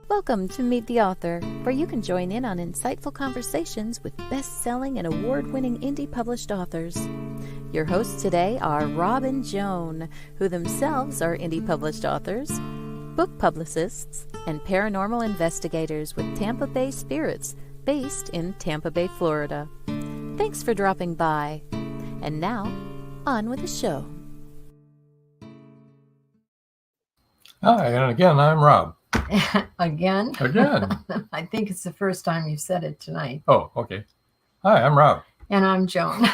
Welcome to Meet the Author, where you can join in on insightful conversations with best-selling and award-winning indie published authors. Your hosts today are Rob and Joan, who themselves are indie published authors, book publicists, and paranormal investigators with Tampa Bay Spirits, based in Tampa Bay, Florida. Thanks for dropping by. And now, on with the show. Hi, and again, I'm Rob. Again? Again. I think it's the first time you've said it tonight. Oh, okay. Hi, I'm Rob. And I'm Joan.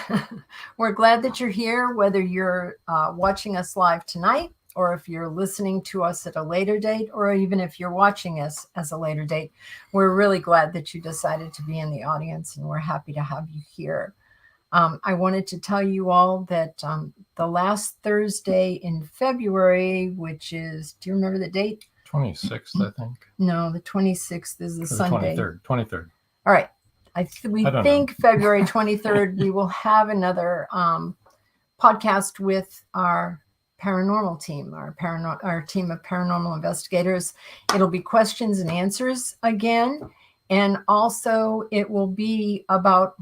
We're glad that you're here, whether you're watching us live tonight, or if you're listening to us at a later date, or even if you're watching us as a later date. We're really glad that you decided to be in the audience, and we're happy to have you here. I wanted to tell you all that the last Thursday in February, which is, do you remember the date? 26th, I think. No, the 26th is the Sunday. 23rd. All right. We think February 23rd, we will have another podcast with our paranormal team, our team of paranormal investigators. It'll be questions and answers again. And also it will be about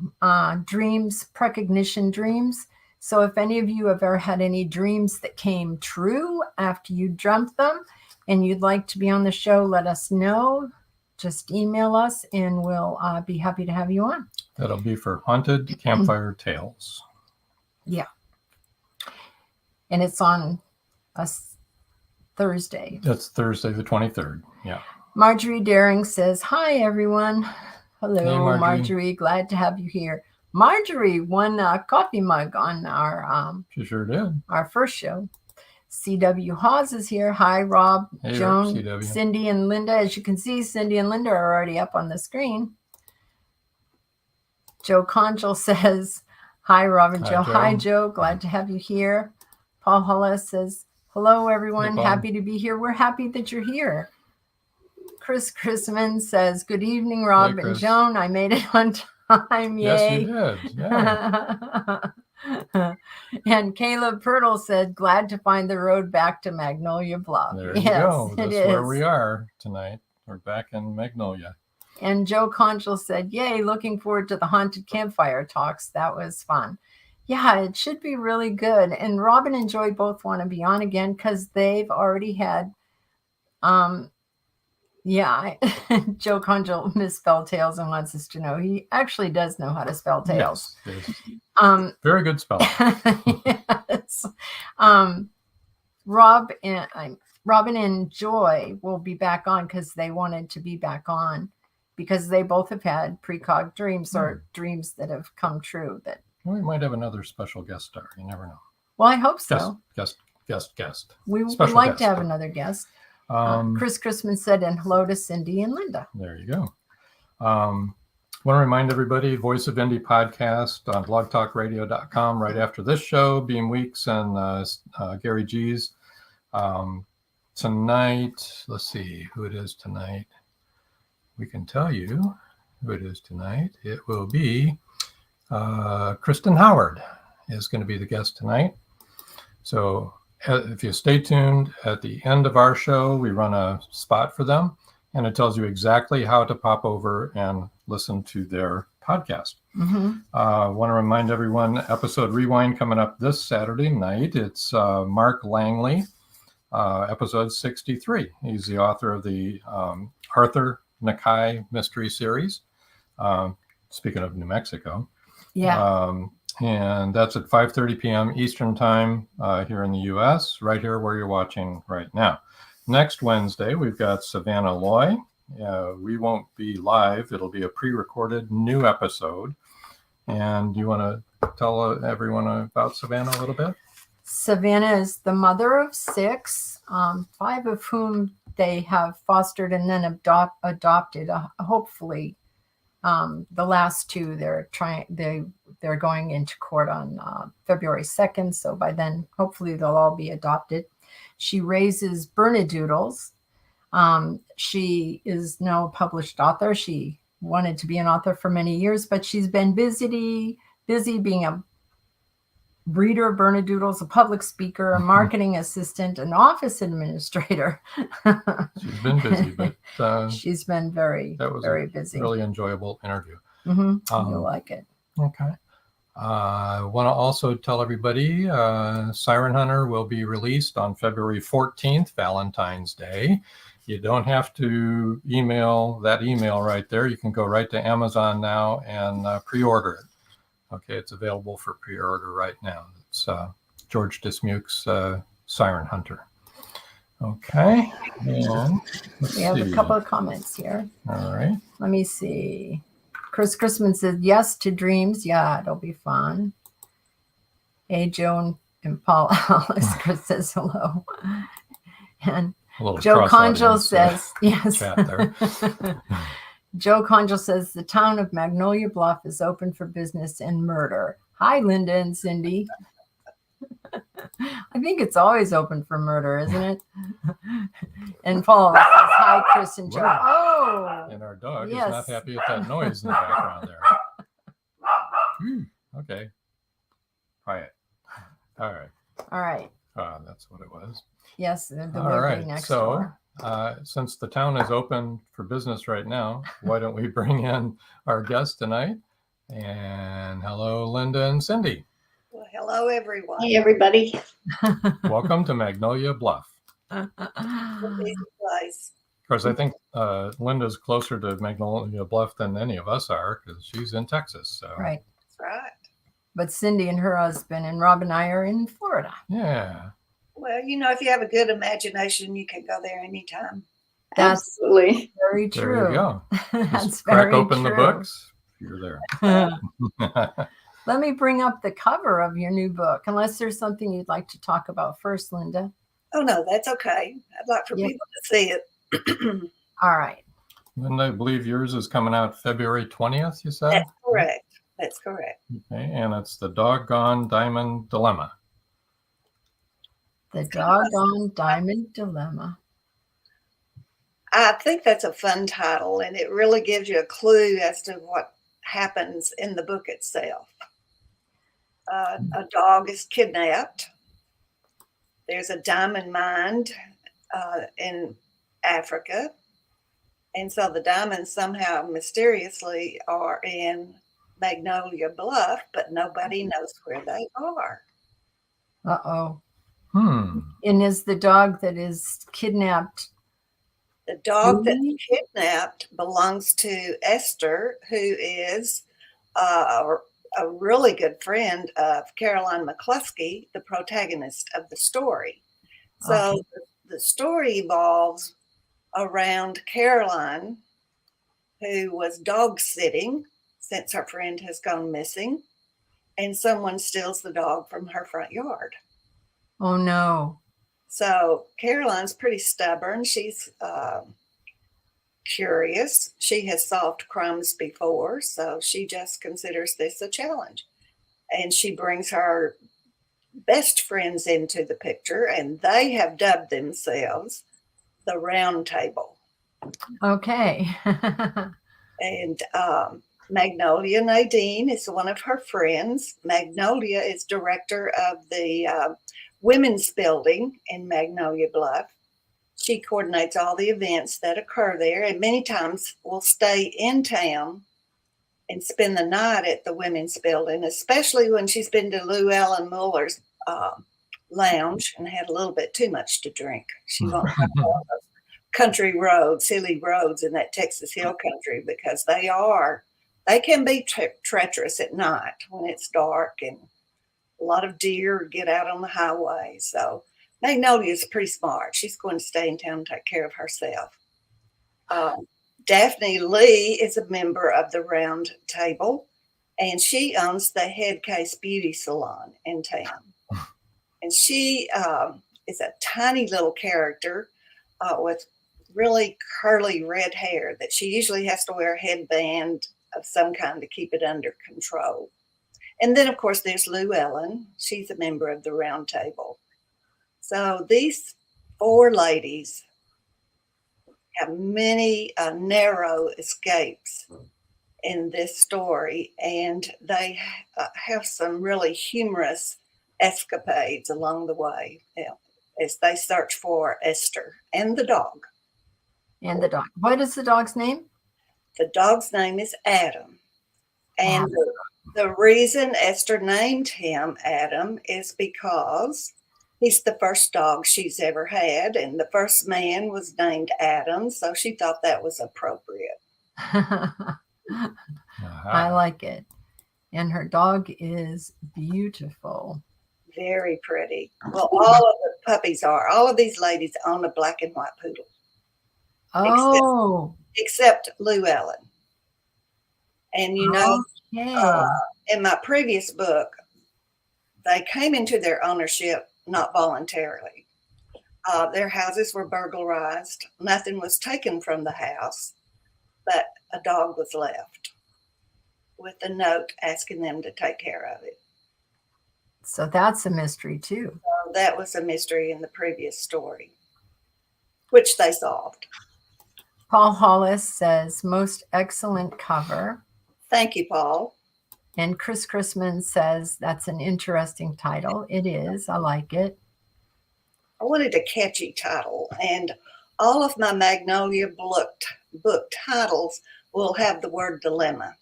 dreams, precognition dreams. So if any of you have ever had any dreams that came true after you dreamt them and you'd like to be on the show, let us know. Just email us and we'll be happy to have you on. That'll be for Haunted Campfire Tales. Yeah. And it's on a Thursday. That's Thursday the 23rd. Yeah. Marjorie Daring says, hi, everyone. Hello, Hey, Marjorie. Glad to have you here. Marjorie won a coffee mug on our She sure did. Our first show. C.W. Hawes is here. Hi, Rob, Hey, Joan, CW. Cindy, and Linda. As you can see, Cindy and Linda are already up on the screen. Joe Conchel says, hi, Rob and Joe. Hi, Joe. Glad to have you here. Paul Hollis says, hello, everyone. Hey, happy to be here. We're happy that you're here. Chris Chrisman says, good evening, Rob and Joan. I made it on time. Yay. Yes, you did. Yeah. And Caleb Pirtle said, glad to find the road back to Magnolia Bluff. There you go. That's where we are tonight. We're back in Magnolia. And Joe Conchel said, yay, looking forward to the haunted campfire talks. That was fun. Yeah, it should be really good. And Robin and Joy both want to be on again because they've already had Joe Conchel misspelled Tales and wants us to know he actually does know how to spell Tales. Yes. Very good spelling. Yes. Robin and Joy will be back on because they wanted to be back on because they both have had precog dreams or dreams that have come true. That we might have another special guest star. You never know. Well, I hope so. Guest. We would like to have another guest. Chris Chrisman said, and hello to Cindy and Linda. There you go. Want to remind everybody, Voice of Indie podcast on blogtalkradio.com right after this show, Beam Weeks and Gary G's. Tonight, let's see who it is tonight. we can tell you who it is tonight. It will be Kristen Howard is going to be the guest tonight. So if you stay tuned, at the end of our show, we run a spot for them, and it tells you exactly how to pop over and listen to their podcast. I want to remind everyone, episode rewind coming up this Saturday night. It's Mark Langley, episode 63. He's the author of the Arthur Nakai mystery series. Speaking of New Mexico. Yeah. And that's at 5:30 p.m. Eastern time here in the U.S., right here where you're watching right now. Next Wednesday, we've got Savannah Loy. We won't be live. It'll be a pre-recorded new episode. And you want to tell everyone about Savannah a little bit? Savannah is the mother of 6, 5 of whom they have fostered and then adopted. Hopefully, the last 2 they're going into court on February 2nd. So by then, hopefully, they'll all be adopted. She raises Bernedoodles. She is now a published author. She wanted to be an author for many years, but she's been busy being a breeder of Bernedoodles, a public speaker, a marketing assistant, an office administrator. She's been busy, but she's been very busy. Really enjoyable interview. You'll like it. Okay. I want to also tell everybody Siren Hunter will be released on February 14th, Valentine's Day. You don't have to email that email right there. You can go right to Amazon now and pre-order it. Okay, it's available for pre-order right now. It's George Dismuke's Siren Hunter. Okay, and we have a couple of comments here. All right. Let me see. Chris Chrisman says yes to dreams. Yeah, it'll be fun. Hey, Joan and Paul Alice. Chris says hello. And Joe Conjo says yes. Chat there. Joe Conjo says the town of Magnolia Bluff is open for business and murder. Hi, Linda and Cindy. I think it's always open for murder, isn't it? And Paul says hi, Chris and Joe. Oh, and our dog is not happy at that noise in the background there. Okay, quiet. All right. That's what it was. Yes, the all right. Next so, door. Since the town is open for business right now, why don't we bring in our guest tonight? And hello, Linda and Cindy. Well, hello, everyone. Hey, everybody. Welcome to Magnolia Bluff. Place. Of course, I think Linda's closer to Magnolia Bluff than any of us are because she's in Texas. So. Right. That's right. But Cindy and her husband and Rob and I are in Florida. Yeah. Well, if you have a good imagination, you can go there anytime. That's absolutely very true. There you go. That's just crack very open true. the books. You're there. Let me bring up the cover of your new book, unless there's something you'd like to talk about first, Linda. Oh, no, that's okay. I'd like for people to see it. All right. Linda, I believe yours is coming out February 20th, you said? That's correct. Okay, and it's The Doggone Diamond Dilemma. The Doggone Diamond Dilemma. I think that's a fun title, and it really gives you a clue as to what happens in the book itself. A dog is kidnapped. There's a diamond mine in Africa. And so the diamonds somehow mysteriously are in Magnolia Bluff, but nobody knows where they are. Uh-oh. And is the dog that is kidnapped? The dog that's kidnapped belongs to Esther, who is a really good friend of Caroline McCluskey, the protagonist of the story. So the story evolves around Caroline, who was dog sitting since her friend has gone missing, and someone steals the dog from her front yard. Oh, no. So Caroline's pretty stubborn. She's curious. She has solved crimes before, so she just considers this a challenge. And she brings her best friends into the picture, and they have dubbed themselves the Round Table. Okay. And Magnolia Nadine is one of her friends. Magnolia is director of the women's building in Magnolia Bluff. She coordinates all the events that occur there, and many times will stay in town and spend the night at the women's building, especially when she's been to Lou Ellen Muller's lounge and had a little bit too much to drink. She won't have country roads, hilly roads in that Texas Hill Country, because they can be treacherous at night when it's dark, and a lot of deer get out on the highway. So Magnolia is pretty smart. She's going to stay in town and take care of herself. Daphne Lee is a member of the Round Table, and she owns the Head Case Beauty Salon in town. And she is a tiny little character with really curly red hair that she usually has to wear a headband of some kind to keep it under control. And then, of course, there's Lou Ellen. She's a member of the Round Table. So these four ladies have many narrow escapes in this story, and they have some really humorous escapades along the way as they search for Esther and the dog. And the dog. What is the dog's name? The dog's name is Adam. And the reason Esther named him Adam is because he's the first dog she's ever had, and the first man was named Adam, so she thought that was appropriate. I like it. And her dog is beautiful. Very pretty. Well, all of the puppies are. All of these ladies own a black and white poodle. Oh. Except Lou Ellen. And you know, in my previous book, they came into their ownership not voluntarily. Their houses were burglarized. Nothing was taken from the house, but a dog was left with a note asking them to take care of it. So that's a mystery too. So that was a mystery in the previous story, which they solved. Paul Hollis says, most excellent cover. Thank you, Paul. And Chris Chrisman says, that's an interesting title. It is. I like it. I wanted a catchy title, and all of my Magnolia book titles will have the word dilemma.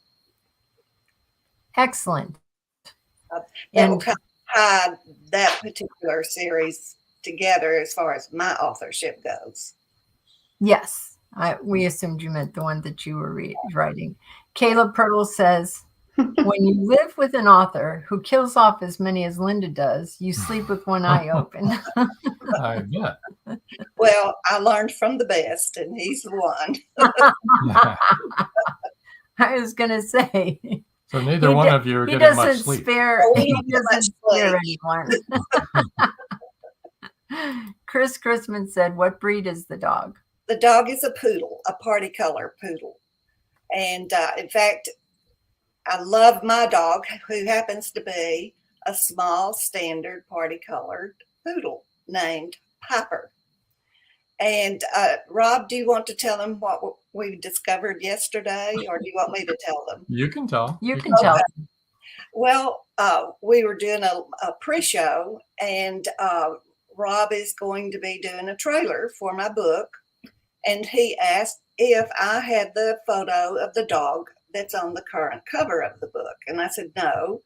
Excellent. That will kind of tie that particular series together as far as my authorship goes. Yes. We assumed you meant the one that you were writing. Caleb Pirtle says, when you live with an author who kills off as many as Linda does, you sleep with one eye open. I bet. Well, I learned from the best, and he's the one. I was going to say. So neither one of you are getting much sleep. He doesn't spare anyone. Chris Chrisman said, what breed is the dog? The dog is a poodle, a party color poodle. And in fact, I love my dog, who happens to be a small standard party colored poodle named Piper. And Rob, do you want to tell them what we discovered yesterday, or do you want me to tell them? You can tell. You can tell. Well, we were doing a pre-show, and Rob is going to be doing a trailer for my book. And he asked if I had the photo of the dog that's on the current cover of the book. And I said, no,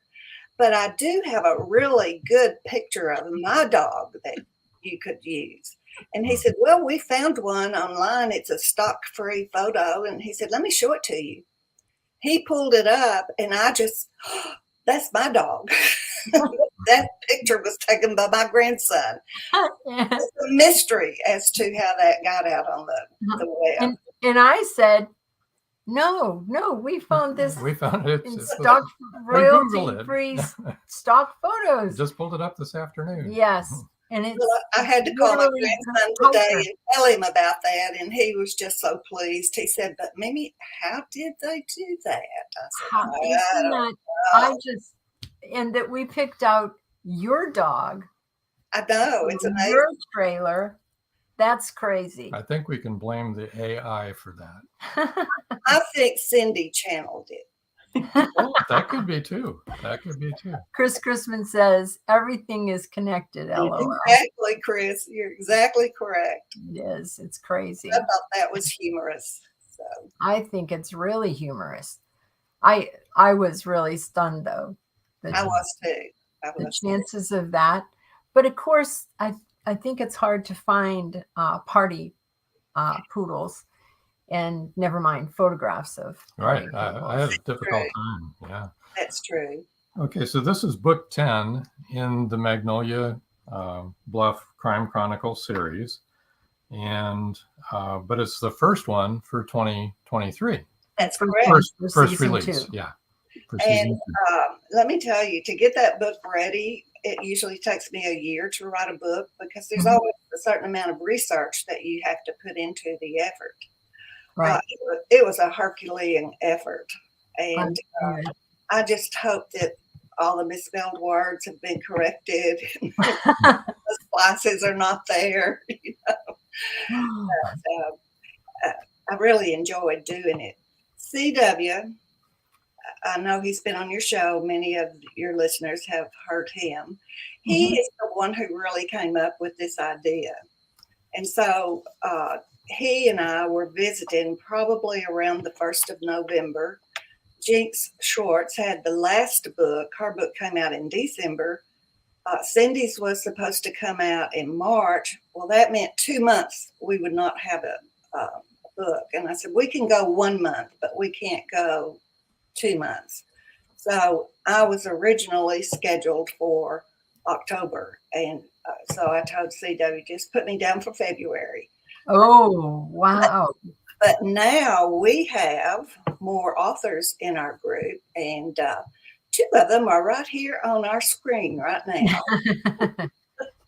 but I do have a really good picture of my dog that you could use. And he said, well, we found one online. It's a stock-free photo. And he said, let me show it to you. He pulled it up, and I just, that's my dog. That picture was taken by my grandson. It's a mystery as to how that got out on the web. And I said, no, we found this. We found it in stock, royalty-free stock photos. Just pulled it up this afternoon. Yes. And it's I had to call my grandson today and tell him about that, and he was just so pleased. He said, but Mimi, how did they do that? I said, and that we picked out your dog. I know, it's amazing. Your trailer. That's crazy. I think we can blame the AI for that. I think Cindy channeled it. Oh, that could be too. Chris Chrisman says everything is connected. LOL. Exactly, Chris. You're exactly correct. It is. It's crazy. I thought that was humorous. So I think it's really humorous. I was really stunned though. I was too. The chances of that. But of course, I think it's hard to find party poodles, and never mind photographs of. Right. I had a difficult time. Yeah. That's true. Okay, so this is book 10 in the Magnolia Bluff Crime Chronicle series, and but it's the first one for 2023. That's correct. First release, yeah. And let me tell you, to get that book ready, it usually takes me a year to write a book because there's always a certain amount of research that you have to put into the effort. Right. It was a Herculean effort, and I just hope that all the misspelled words have been corrected. The splices are not there. You know? I really enjoyed doing it. CW, I know he's been on your show. Many of your listeners have heard him. He is the one who really came up with this idea. And so he and I were visiting probably around the 1st of November. Jinx Schwartz had the last book. Her book came out in December. Cindy's was supposed to come out in March. Well, that meant 2 months we would not have a book. And I said, we can go 1 month, but we can't go 2 months. So I was originally scheduled for October. And so I told CW, just put me down for February. Oh, wow. But now we have more authors in our group, and 2 of them are right here on our screen right now.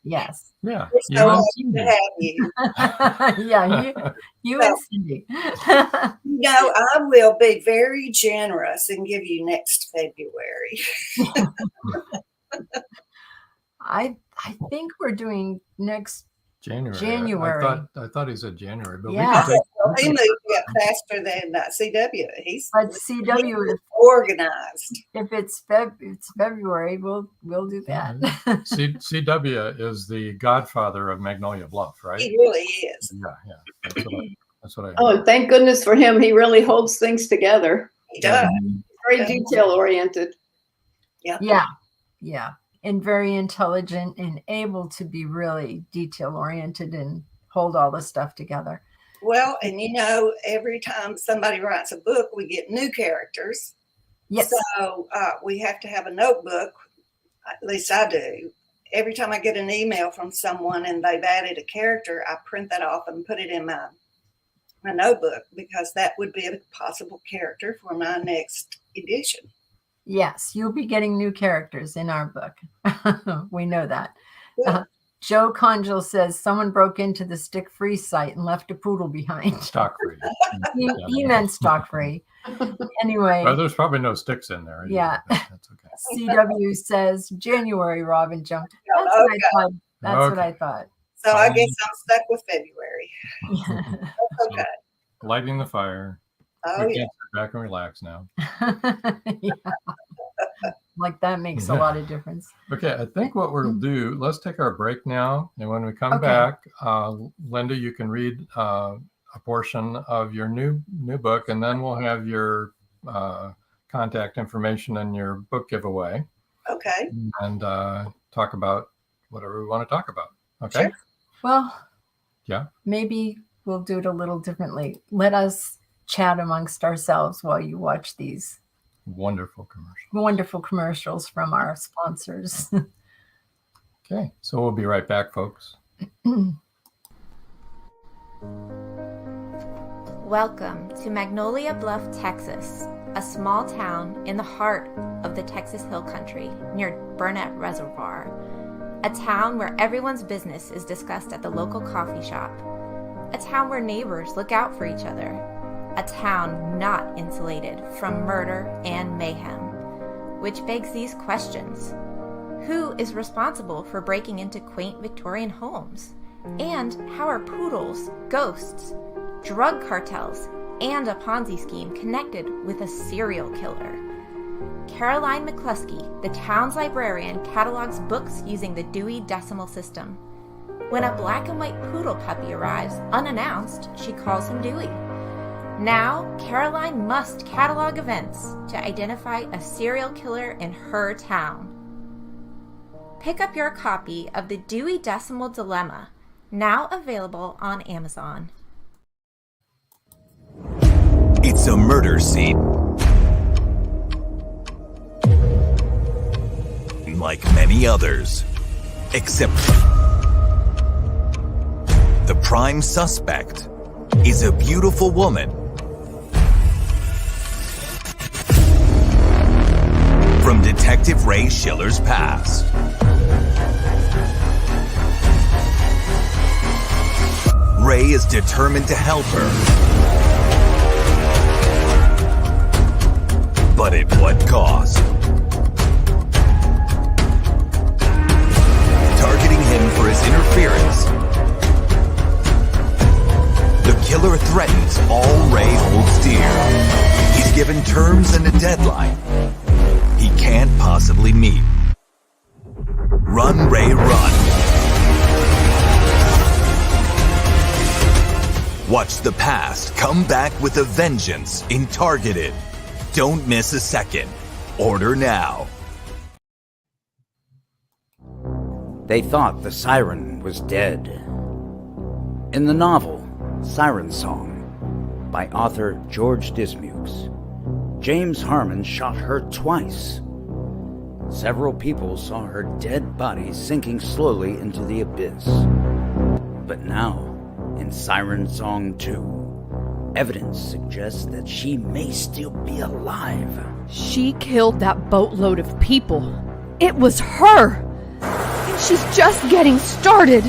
Yes. Yeah. We're so happy to have you. Yeah, you and Cindy. No, I will be very generous and give you next February. I think we're doing next January. I thought he said January, but yeah. He moved up faster than CW. He's CW is organized. If it's February, we'll do that. CW is the godfather of Magnolia Bluff, right? He really is. Yeah. That's what I. Oh, thank goodness for him. He really holds things together. He does. Very detail oriented. Yeah. And very intelligent and able to be really detail oriented and hold all this stuff together. Well, and every time somebody writes a book, we get new characters. Yes. So we have to have a notebook. At least I do. Every time I get an email from someone and they've added a character, I print that off and put it in my notebook because that would be a possible character for my next edition. Yes, you'll be getting new characters in our book. We know that. Joe Conjal says someone broke into the Stick Free site and left a poodle behind. Stock free. He meant stock free. Anyway. Well, there's probably no sticks in there. Yeah. That's okay. CW says January, Robin jumped. That's what I thought. So I guess I'm stuck with February. That's okay. Lighting the fire. Oh, we can sit back and relax now. Yeah. Like that makes a lot of difference. Okay, I think what we'll do, let's take our break now. And when we come back, Linda, you can read a portion of your new book, and then we'll have your contact information and your book giveaway. Okay. And talk about whatever we want to talk about. Okay. Sure. Well, yeah. Maybe we'll do it a little differently. Let us chat amongst ourselves while you watch these wonderful commercials from our sponsors. Okay, so we'll be right back, folks. Welcome to Magnolia Bluff, Texas, a small town in the heart of the Texas Hill Country near Burnett Reservoir. A town where everyone's business is discussed at the local coffee shop. A town where neighbors look out for each other. A town not insulated from murder and mayhem. Which begs these questions. Who is responsible for breaking into quaint Victorian homes? And how are poodles, ghosts, drug cartels, and a Ponzi scheme connected with a serial killer? Caroline McCluskey, the town's librarian, catalogs books using the Dewey Decimal System. When a black and white poodle puppy arrives unannounced, she calls him Dewey. Now, Caroline must catalog events to identify a serial killer in her town. Pick up your copy of the Dewey Decimal Dilemma, now available on Amazon. It's a murder scene. Like many others, except the prime suspect is a beautiful woman from Detective Ray Schiller's past. Ray is determined to help her, but at what cost? Targeting him for his interference, the killer threatens all Ray holds dear. He's given terms and a deadline he can't possibly meet. Run, Ray, run. Watch the past come back with a vengeance in Targeted. Don't miss a second. Order now. They thought the siren was dead. In the novel Siren Song by author George Dismukes, James Harmon shot her twice. Several people saw her dead body sinking slowly into the abyss. But now, in Siren Song 2, evidence suggests that she may still be alive. She killed that boatload of people. It was her! And she's just getting started!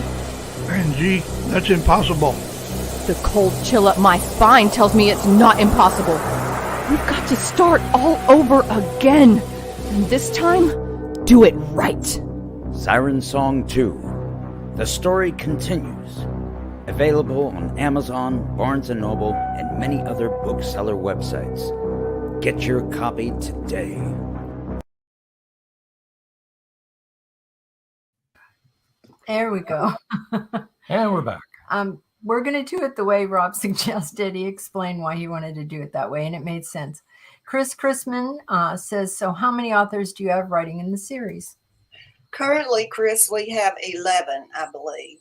Angie, that's impossible. The cold chill up my spine tells me it's not impossible. We've got to start all over again. And this time, do it right. Siren Song 2. The story continues. Available on Amazon, Barnes & Noble, and many other bookseller websites. Get your copy today. There we go. And we're back. We're going to do it the way Rob suggested. He explained why he wanted to do it that way, and it made sense. Chris Chrisman says, so how many authors do you have writing in the series? Currently, Chris, we have 11, I believe.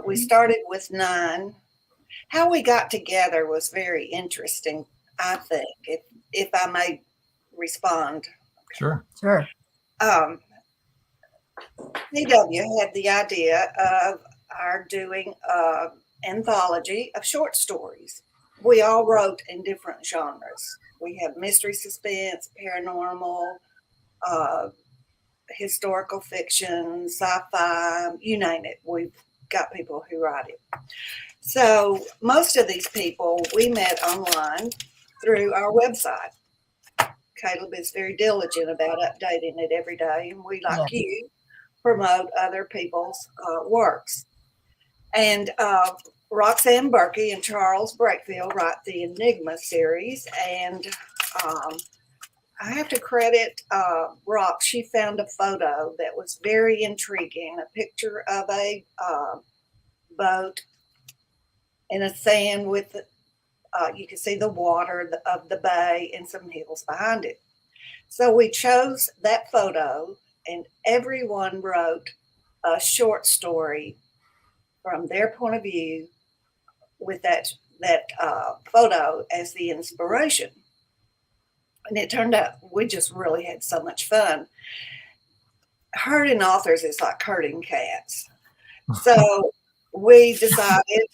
We started with 9. How we got together was very interesting, I think, if I may respond. Sure. Sure. CW had the idea of our doing an anthology of short stories. We all wrote in different genres. We have mystery, suspense, paranormal, historical fiction, sci-fi, you name it. We've got people who write it. So most of these people we met online through our website. Caleb is very diligent about updating it every day, and we, like you, promote other people's works. And Roxanne Berkey and Charles Brakefield write the Enigma series, and I have to credit Rock. She found a photo that was very intriguing, a picture of a boat in a sand with, you can see the water of the bay and some hills behind it. So we chose that photo, and everyone wrote a short story from their point of view with that photo as the inspiration. And it turned out we just really had so much fun. Herding authors is like herding cats. So we decided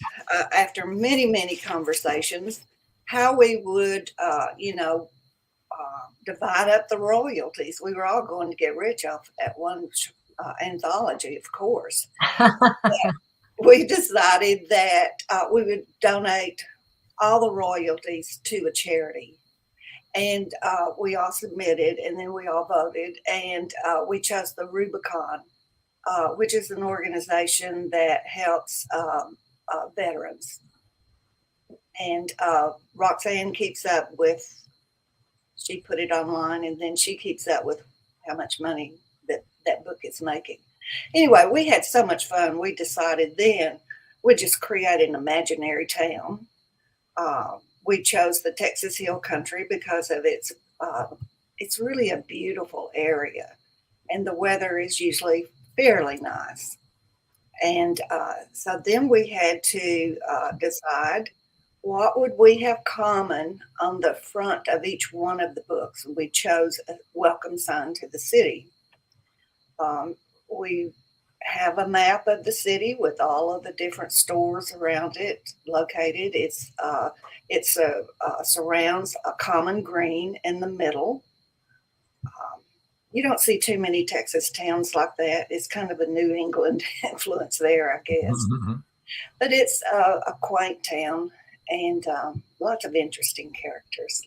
after many, many conversations how we would, divide up the royalties. We were all going to get rich off that one anthology, of course. We decided that we would donate all the royalties to a charity. And we all submitted, and then we all voted, and we chose the Rubicon which is an organization that helps veterans. And Roxanne keeps up with, she put it online, and then she keeps up with how much money that book is making. Anyway, we had so much fun. We decided then we'd just create an imaginary town. We chose the Texas Hill Country because of it's really a beautiful area, and the weather is usually fairly nice. And so then we had to decide what would we have common on the front of each one of the books. We chose a welcome sign to the city. We have a map of the city with all of the different stores around it located. It surrounds a common green in the middle. You don't see too many Texas towns like that. It's kind of a New England influence there, I guess. Mm-hmm. But it's a quaint town, and lots of interesting characters.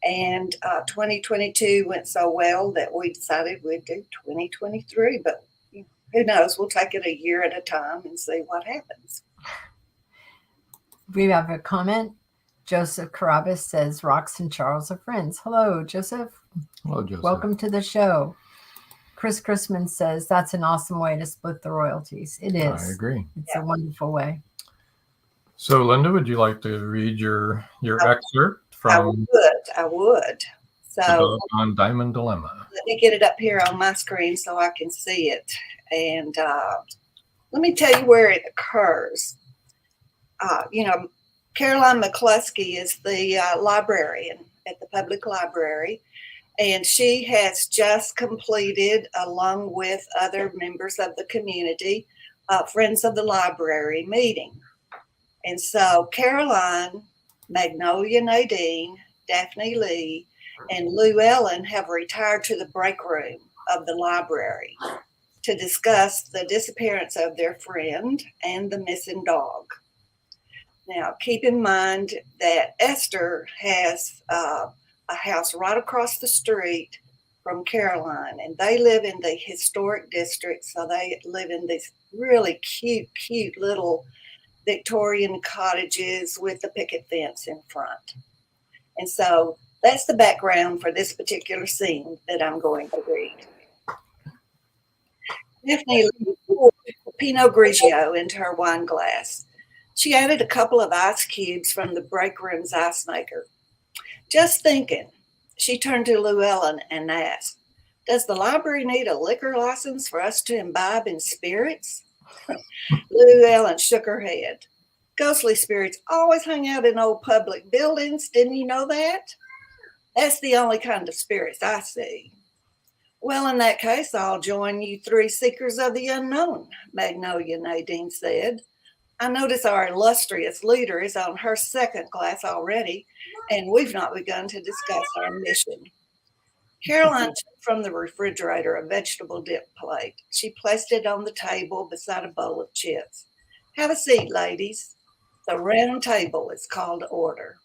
And 2022 went so well that we decided we'd do 2023. But who knows? We'll take it a year at a time and see what happens. We have a comment. Joseph Carabas says, Rox and Charles are friends. Hello, Joseph. Hello, Joseph. Welcome to the show. Chris Chrisman says, that's an awesome way to split the royalties. It is. I agree. It's a wonderful way. So, Linda, would you like to read your excerpt from I would. So, on Diamond Dilemma. Let me get it up here on my screen so I can see it. And let me tell you where it occurs. Caroline McCluskey is the librarian at the public library, and she has just completed, along with other members of the community, Friends of the Library meeting. And so Caroline, Magnolia Nadine, Daphne Lee, and Lou Ellen have retired to the break room of the library to discuss the disappearance of their friend and the missing dog. Now, keep in mind that Esther has a house right across the street from Caroline, and they live in the historic district, so they live in these really cute little Victorian cottages with the picket fence in front. And so that's the background for this particular scene that I'm going to read. Daphne poured Pinot Grigio into her wine glass. She added a couple of ice cubes from the break room's ice maker. Just thinking, she turned to Llewellyn and asked, does the library need a liquor license for us to imbibe in spirits? Llewellyn shook her head. Ghostly spirits always hang out in old public buildings. Didn't you know that? That's the only kind of spirits I see. Well, in that case, I'll join you three seekers of the unknown, Magnolia Nadine said. I notice our illustrious leader is on her second glass already, and we've not begun to discuss our mission. Caroline took from the refrigerator a vegetable dip plate. She placed it on the table beside a bowl of chips. Have a seat, ladies. The round table is called to order.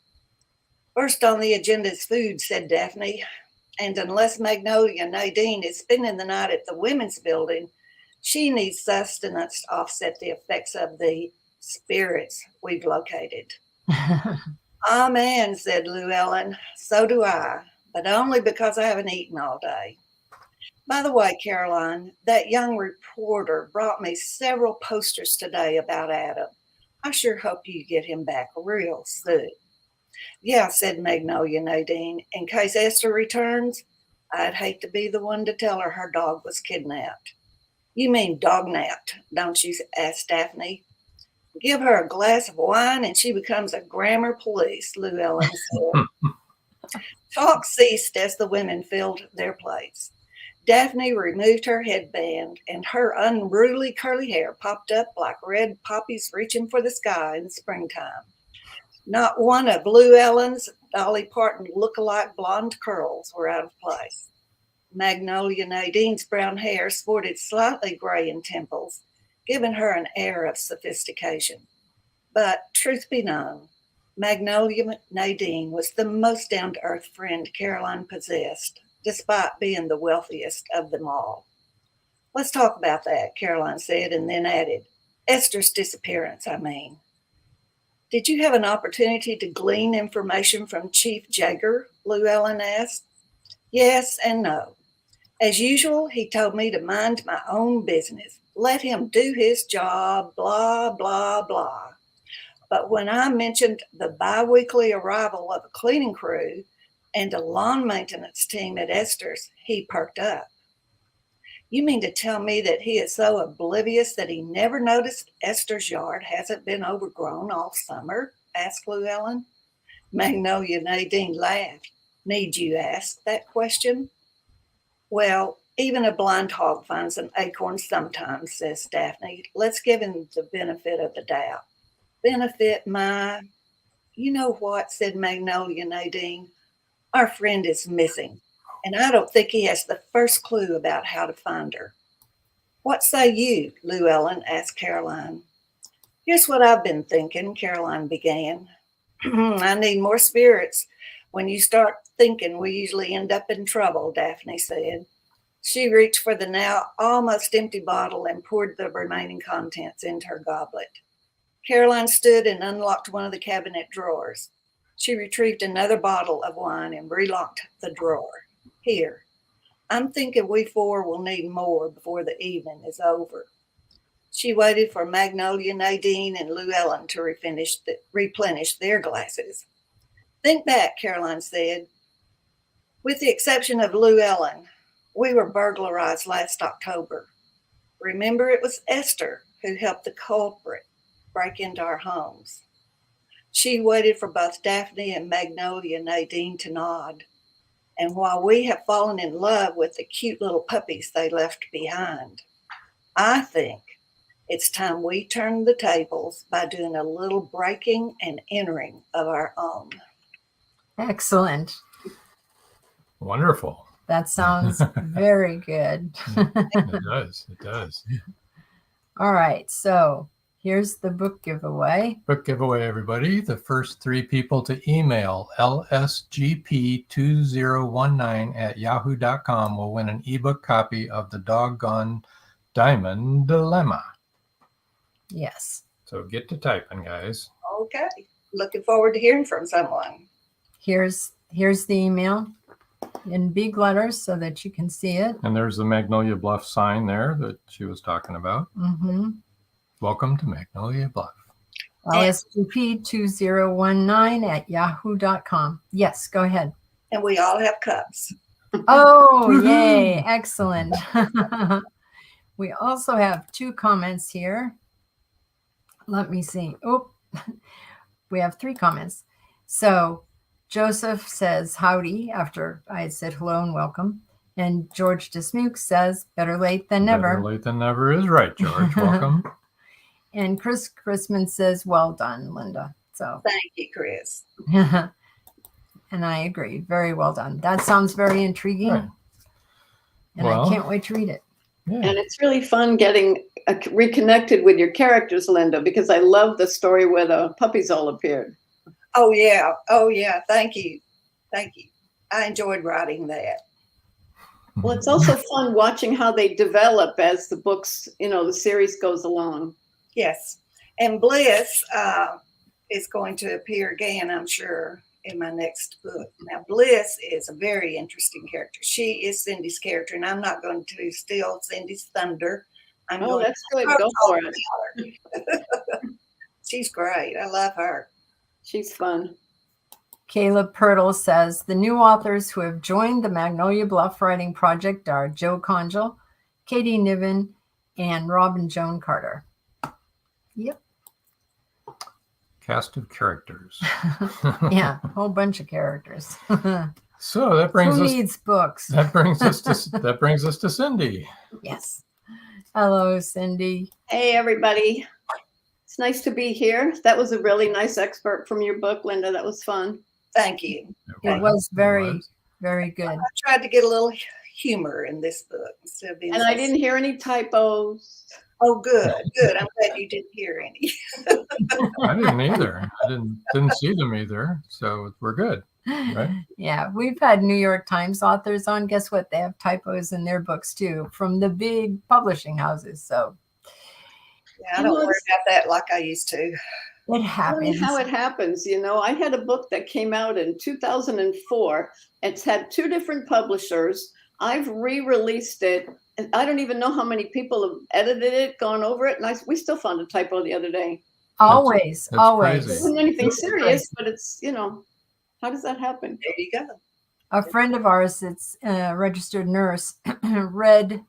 First on the agenda is food, said Daphne. And unless Magnolia Nadine is spending the night at the women's building, she needs sustenance to offset the effects of the spirits we've located. Amen, said Llewellyn. So do I, but only because I haven't eaten all day. By the way, Caroline, that young reporter brought me several posters today about Adam. I sure hope you get him back real soon. Yeah, said Magnolia Nadine. In case Esther returns, I'd hate to be the one to tell her dog was kidnapped. You mean dognapped, don't you? Asked Daphne. Give her a glass of wine and she becomes a grammar police, Llewellyn said. Talk ceased as the women filled their plates. Daphne removed her headband and her unruly curly hair popped up like red poppies reaching for the sky in springtime. Not one of Llewellyn's Dolly Parton look-alike blonde curls were out of place. Magnolia Nadine's brown hair sported slightly gray in temples, giving her an air of sophistication. But truth be known, Magnolia Nadine was the most down-to-earth friend Caroline possessed, despite being the wealthiest of them all. Let's talk about that, Caroline said, and then added, Esther's disappearance, I mean. Did you have an opportunity to glean information from Chief Jaeger? Llewellyn asked. Yes and no. As usual, he told me to mind my own business. Let him do his job, blah, blah, blah. But when I mentioned the bi-weekly arrival of a cleaning crew and a lawn maintenance team at Esther's, he perked up. You mean to tell me that he is so oblivious that he never noticed Esther's yard hasn't been overgrown all summer? Asked Llewellyn. Magnolia Nadine laughed. Need you ask that question? Well, even a blind hog finds an acorn sometimes, says Daphne. Let's give him the benefit of the doubt. Benefit my... You know what, said Magnolia Nadine. Our friend is missing, and I don't think he has the first clue about how to find her. What say you, Llewellyn? Asked Caroline. Here's what I've been thinking, Caroline began. I need more spirits. When you start thinking, we usually end up in trouble, Daphne said. She reached for the now almost empty bottle and poured the remaining contents into her goblet. Caroline stood and unlocked one of the cabinet drawers. She retrieved another bottle of wine and relocked the drawer. Here, I'm thinking we four will need more before the evening is over. She waited for Magnolia, Nadine, and Llewellyn to replenish their glasses. Think back, Caroline said. With the exception of Llewellyn, we were burglarized last October. Remember, it was Esther who helped the culprit break into our homes. She waited for both Daphne and Magnolia Nadine to nod. And while we have fallen in love with the cute little puppies they left behind, I think it's time we turn the tables by doing a little breaking and entering of our own. Excellent. Wonderful. That sounds very good. It does. It does. All right. So here's the book giveaway. Book giveaway, everybody. The first 3 people to email lsgp2019@yahoo.com will win an ebook copy of The Doggone Diamond Dilemma. Yes. So get to typing, guys. Okay. Looking forward to hearing from someone. Here's the email in big letters so that you can see it. And there's the Magnolia Bluff sign there that she was talking about. Mm-hmm. Welcome to Magnolia Bluff. lsgp2019@yahoo.com. Yes, go ahead. And we all have cups. Oh, yay. Excellent. We also have 2 comments here. Let me see. Oh, we have 3 comments. So Joseph says howdy after I had said hello and welcome. And George Dismuke says better late than never. Better late than never is right, George. Welcome. And Chris Chrisman says, well done, Linda. So thank you, Chris. And I agree. Very well done. That sounds very intriguing. Right. And I can't wait to read it. Yeah. And it's really fun getting reconnected with your characters, Linda, because I love the story where the puppies all appeared. Oh, yeah. Oh, yeah. Thank you. Thank you. I enjoyed writing that. Well, it's also fun watching how they develop as the books, the series goes along. Yes. And Bliss is going to appear again, I'm sure, in my next book. Now, Bliss is a very interesting character. She is Cindy's character, and I'm not going to steal Cindy's thunder. That's good. Go for it. She's great. I love her. She's fun. Caleb Pirtle says, the new authors who have joined the Magnolia Bluff Writing Project are Joe Conjal, Katie Niven, and Robin Joan Carter. Yep. Cast of characters. Yeah, a whole bunch of characters. So that brings Who us needs books? That brings us to Cindy. Yes. Hello, Cindy. Hey, everybody. It's nice to be here. That was a really nice excerpt from your book, Linda. That was fun. Thank you. It was very, very good. I tried to get a little humor in this book instead of being. And I didn't hear any typos. Oh, good, good. I'm glad you didn't hear any. I didn't either. I didn't see them either. So we're good. Right? Yeah, we've had New York Times authors on. Guess what? They have typos in their books too, from the big publishing houses. So yeah, I don't worry about that like I used to. It happens. How it happens, I had a book that came out in 2004. It's had 2 different publishers. I've re-released it. And I don't even know how many people have edited it, gone over it, and we still found a typo the other day. Always. Crazy. It wasn't anything serious, but it's, how does that happen? There you go. A friend of ours that's a registered nurse read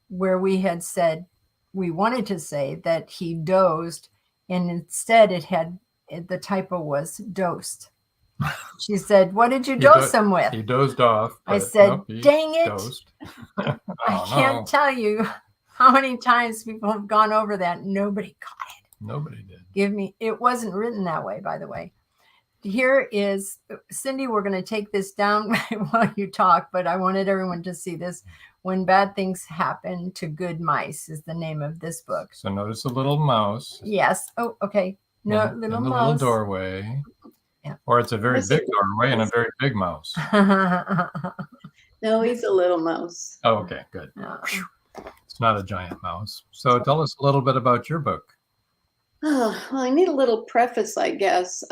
where we had said, we wanted to say that he dozed, and instead the typo was dosed. She said, what did you dose him with? He dozed off. I said, nope, dang it. Dozed. I can't tell you how many times people have gone over that. Nobody caught it. Nobody did. It wasn't written that way, by the way. Here is, Cindy, we're going to take this down while you talk, but I wanted everyone to see this. When Bad Things Happen to Good Mice is the name of this book. So notice a little mouse. Yes. Oh, okay. No, in little the mouse. little doorway. Yeah. Or it's a very big doorway and a very big mouse. No, he's a little mouse. Oh, okay, good. It's not a giant mouse. So tell us a little bit about your book. Oh, well, I need a little preface, I guess.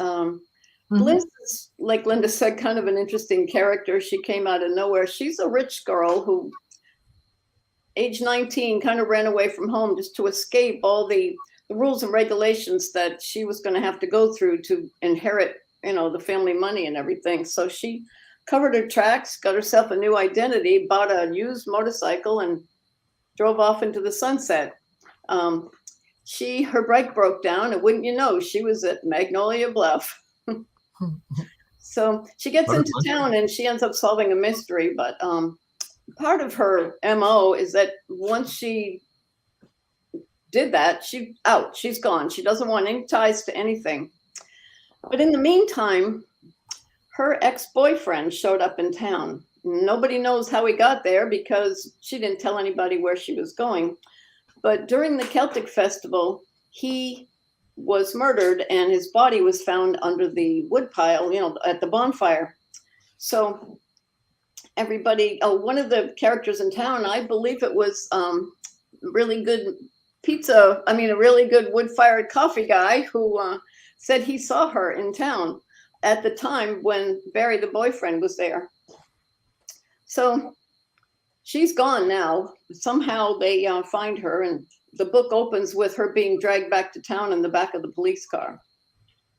Bliss is, like Linda said, kind of an interesting character. She came out of nowhere. She's a rich girl who, age 19, kind of ran away from home just to escape all the rules and regulations that she was going to have to go through to inherit, the family money and everything. So she covered her tracks, got herself a new identity, bought a used motorcycle, and drove off into the sunset. Her bike broke down, and wouldn't you know, she was at Magnolia Bluff. So she gets into town and she ends up solving a mystery. But part of her MO is that once she did that, she's gone. She doesn't want any ties to anything. But in the meantime, her ex-boyfriend showed up in town. Nobody knows how he got there because she didn't tell anybody where she was going. But during the Celtic Festival, he was murdered and his body was found under the woodpile, at the bonfire. So everybody, one of the characters in town, I believe it was really good a really good wood-fired coffee guy who said he saw her in town at the time when Barry, the boyfriend, was there. So she's gone now. Somehow they find her, and the book opens with her being dragged back to town in the back of the police car.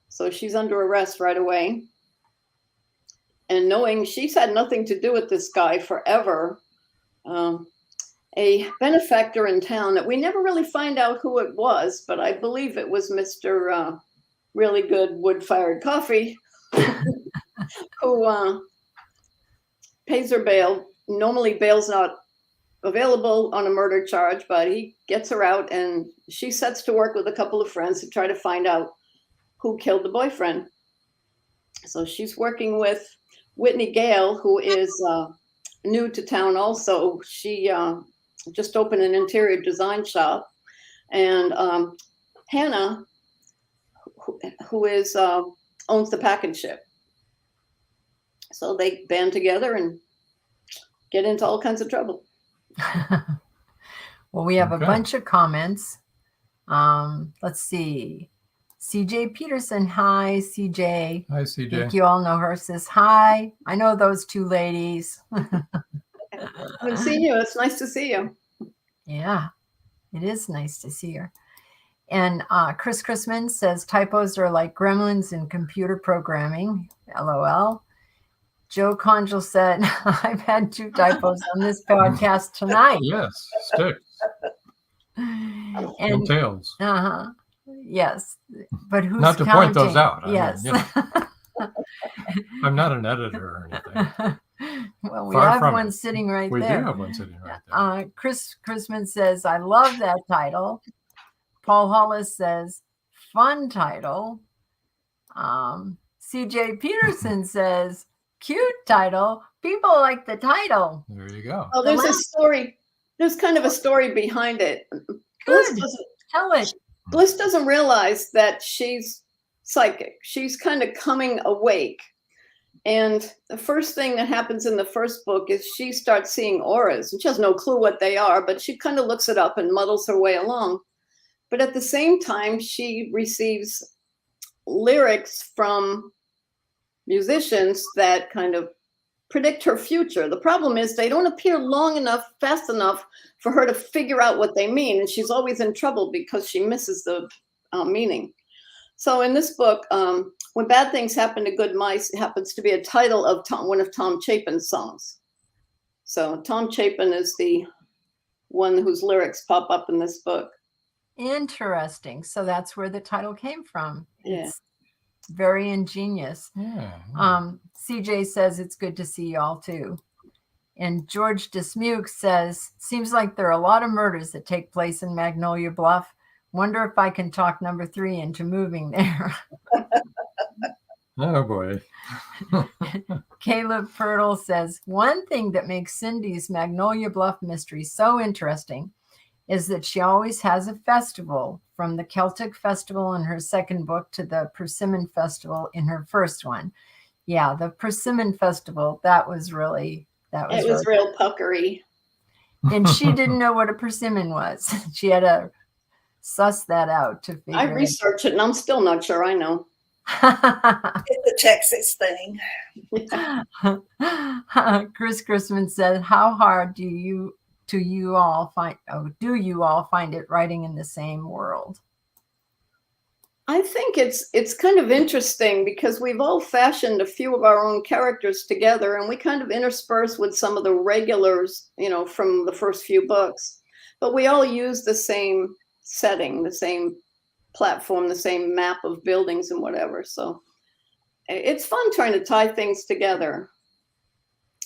So she's under arrest right away. And knowing she's had nothing to do with this guy forever, a benefactor in town that we never really find out who it was, but I believe it was Mr. Really Good Wood-Fired Coffee, who pays her bail. Normally bail's not available on a murder charge, but he gets her out, and she sets to work with a couple of friends to try to find out who killed the boyfriend. So she's working with Whitney Gale, who is new to town also. She just opened an interior design shop, and Hannah, who is owns the package ship. So they band together and get into all kinds of trouble. Well, we have a bunch of comments. Let's see. CJ Peterson. Hi, CJ. Hi, CJ. I think you all know her. Says, hi. I know those two ladies. I've seen you. It's nice to see you. Yeah, it is nice to see her. And Chris Chrisman says, typos are like gremlins in computer programming. LOL. Joe Conjal said, I've had 2 typos on this podcast tonight. Yes, sticks. And tails. Yes, but who's not to counting? Point those out? Yes. I'm not an editor or anything. Well, we have one sitting right there. We do have one sitting right there. Chris Chrisman says, I love that title. Paul Hollis says, fun title. CJ Peterson says, cute title. People like the title. There you go. Oh, there's a story. There's kind of a story behind it. Good. Tell it. Bliss doesn't realize that she's psychic. She's kind of coming awake. And the first thing that happens in the first book is she starts seeing auras, and she has no clue what they are, but she kind of looks it up and muddles her way along. But at the same time, she receives lyrics from musicians that kind of predict her future. The problem is they don't appear long enough, fast enough for her to figure out what they mean. And she's always in trouble because she misses the meaning. So in this book, When Bad Things Happen to Good Mice, it happens to be a title of one of Tom Chapin's songs. So Tom Chapin is the one whose lyrics pop up in this book. Interesting. So that's where the title came from. Yeah. It's very ingenious. Yeah. CJ says it's good to see y'all too. And George Dismuke says, seems like there are a lot of murders that take place in Magnolia Bluff. Wonder if I can talk number 3 into moving there. Oh boy. Caleb Pirtle says, one thing that makes Cindy's Magnolia Bluff mystery so interesting is that she always has a festival, from the Celtic Festival in her second book to the Persimmon Festival in her first one. Yeah, the Persimmon Festival, that was real puckery. And she didn't know what a persimmon was. She had to suss that out to figure I researched it and I'm still not sure I know. It's a Texas thing. Chris Chrisman said, how hard do you all find it writing in the same world? I think it's kind of interesting because we've all fashioned a few of our own characters together, and we kind of intersperse with some of the regulars, from the first few books. But we all use the same setting, the same platform, the same map of buildings and whatever. So it's fun trying to tie things together.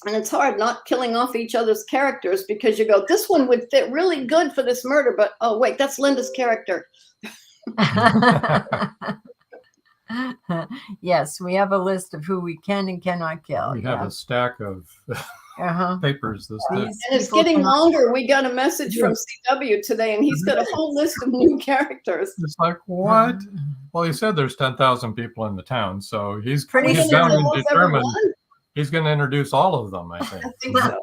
And it's hard not killing off each other's characters because you go, this one would fit really good for this murder, but oh wait, that's Linda's character. Yes, we have a list of who we can and cannot kill. We have a stack of papers. And it's getting longer. We got a message from CW today, and he's got a whole list of new characters. It's like, what? Well, he said there's 10,000 people in the town, so he's bound and determined. He's going to introduce all of them, I think. I think so.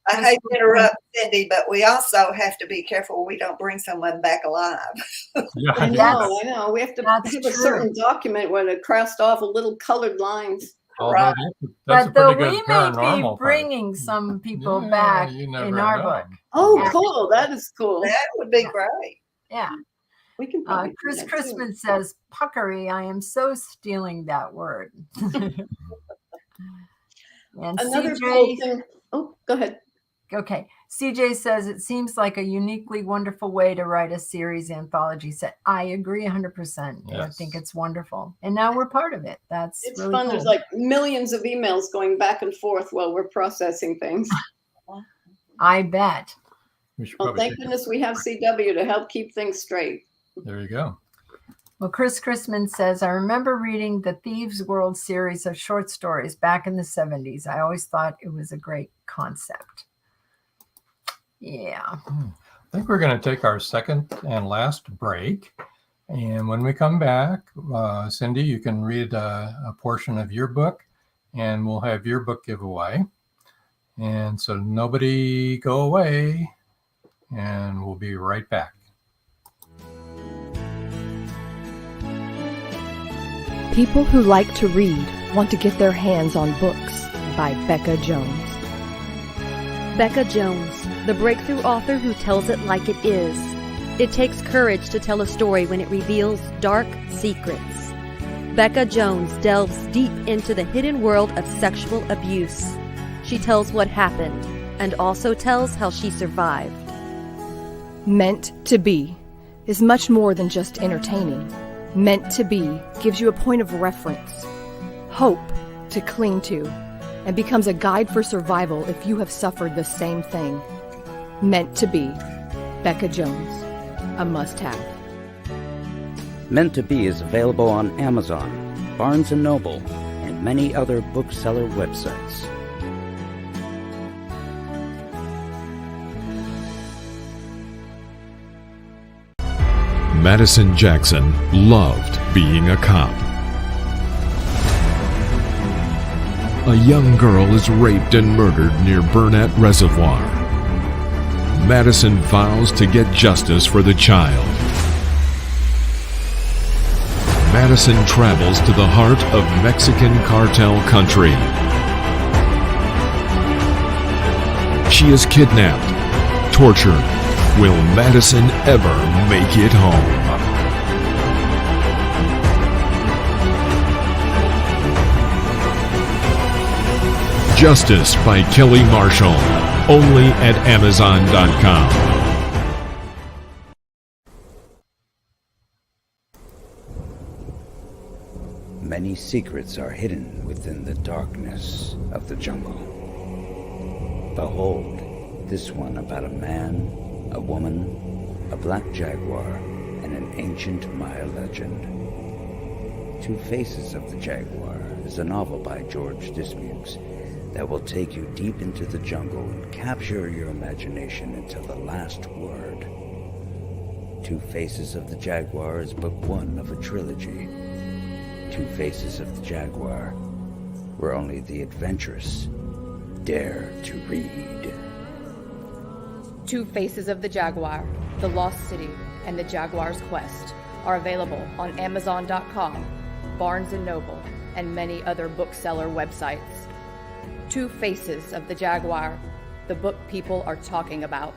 I hate to interrupt, Cindy, but we also have to be careful we don't bring someone back alive. Yeah, I know. We have to have a certain document where it crossed off a little colored lines. Right. That's but a pretty good we may be bringing some people back in our book. Oh, cool. That is cool. That would be great. Yeah. We can Chris Chrisman says, puckery, I am so stealing that word. And another CJ, cool thing. Oh, go ahead. Okay. CJ says, it seems like a uniquely wonderful way to write a series anthology set. I agree 100%. Yes. I think it's wonderful. And now we're part of it. It's really fun. Cool. There's like millions of emails going back and forth while we're processing things. I bet. Well, thank goodness we have CW to help keep things straight. There you go. Well, Chris Chrisman says, I remember reading the Thieves World series of short stories back in the 70s. I always thought it was a great concept. Yeah. I think we're going to take our second and last break. And when we come back, Cindy, you can read a portion of your book, and we'll have your book giveaway. And so nobody go away, and we'll be right back. People Who Like to Read Want to Get Their Hands on Books by Becca Jones. Becca Jones, the breakthrough author who tells it like it is. It takes courage to tell a story when it reveals dark secrets. Becca Jones delves deep into the hidden world of sexual abuse. She tells what happened and also tells how she survived. Meant to Be is much more than just entertaining. Meant to Be gives you a point of reference, hope to cling to, and becomes a guide for survival if you have suffered the same thing. Meant to Be, Becca Jones, a must-have. Meant to Be is available on Amazon, Barnes & Noble, and many other bookseller websites. Madison Jackson loved being a cop. A young girl is raped and murdered near Burnett Reservoir. Madison vows to get justice for the child. Madison travels to the heart of Mexican cartel country. She is kidnapped, tortured. Will Madison ever make it home? Justice by Kelly Marshall, only at Amazon.com. Many secrets are hidden within the darkness of the jungle. Behold, this one about a man, a woman, a black jaguar, and an ancient Maya legend. Two Faces of the Jaguar is a novel by George Dismukes that will take you deep into the jungle and capture your imagination until the last word. Two Faces of the Jaguar is book one of a trilogy. Two Faces of the Jaguar, where only the adventurous dare to read. Two Faces of the Jaguar, The Lost City, and The Jaguar's Quest are available on Amazon.com, Barnes & Noble, and many other bookseller websites. Two Faces of the Jaguar, the book people are talking about.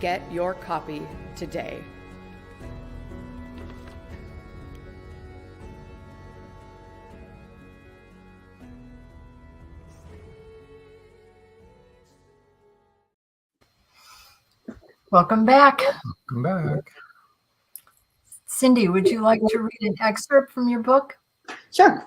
Get your copy today. Welcome back. Welcome back. Cindy, would you like to read an excerpt from your book? Sure.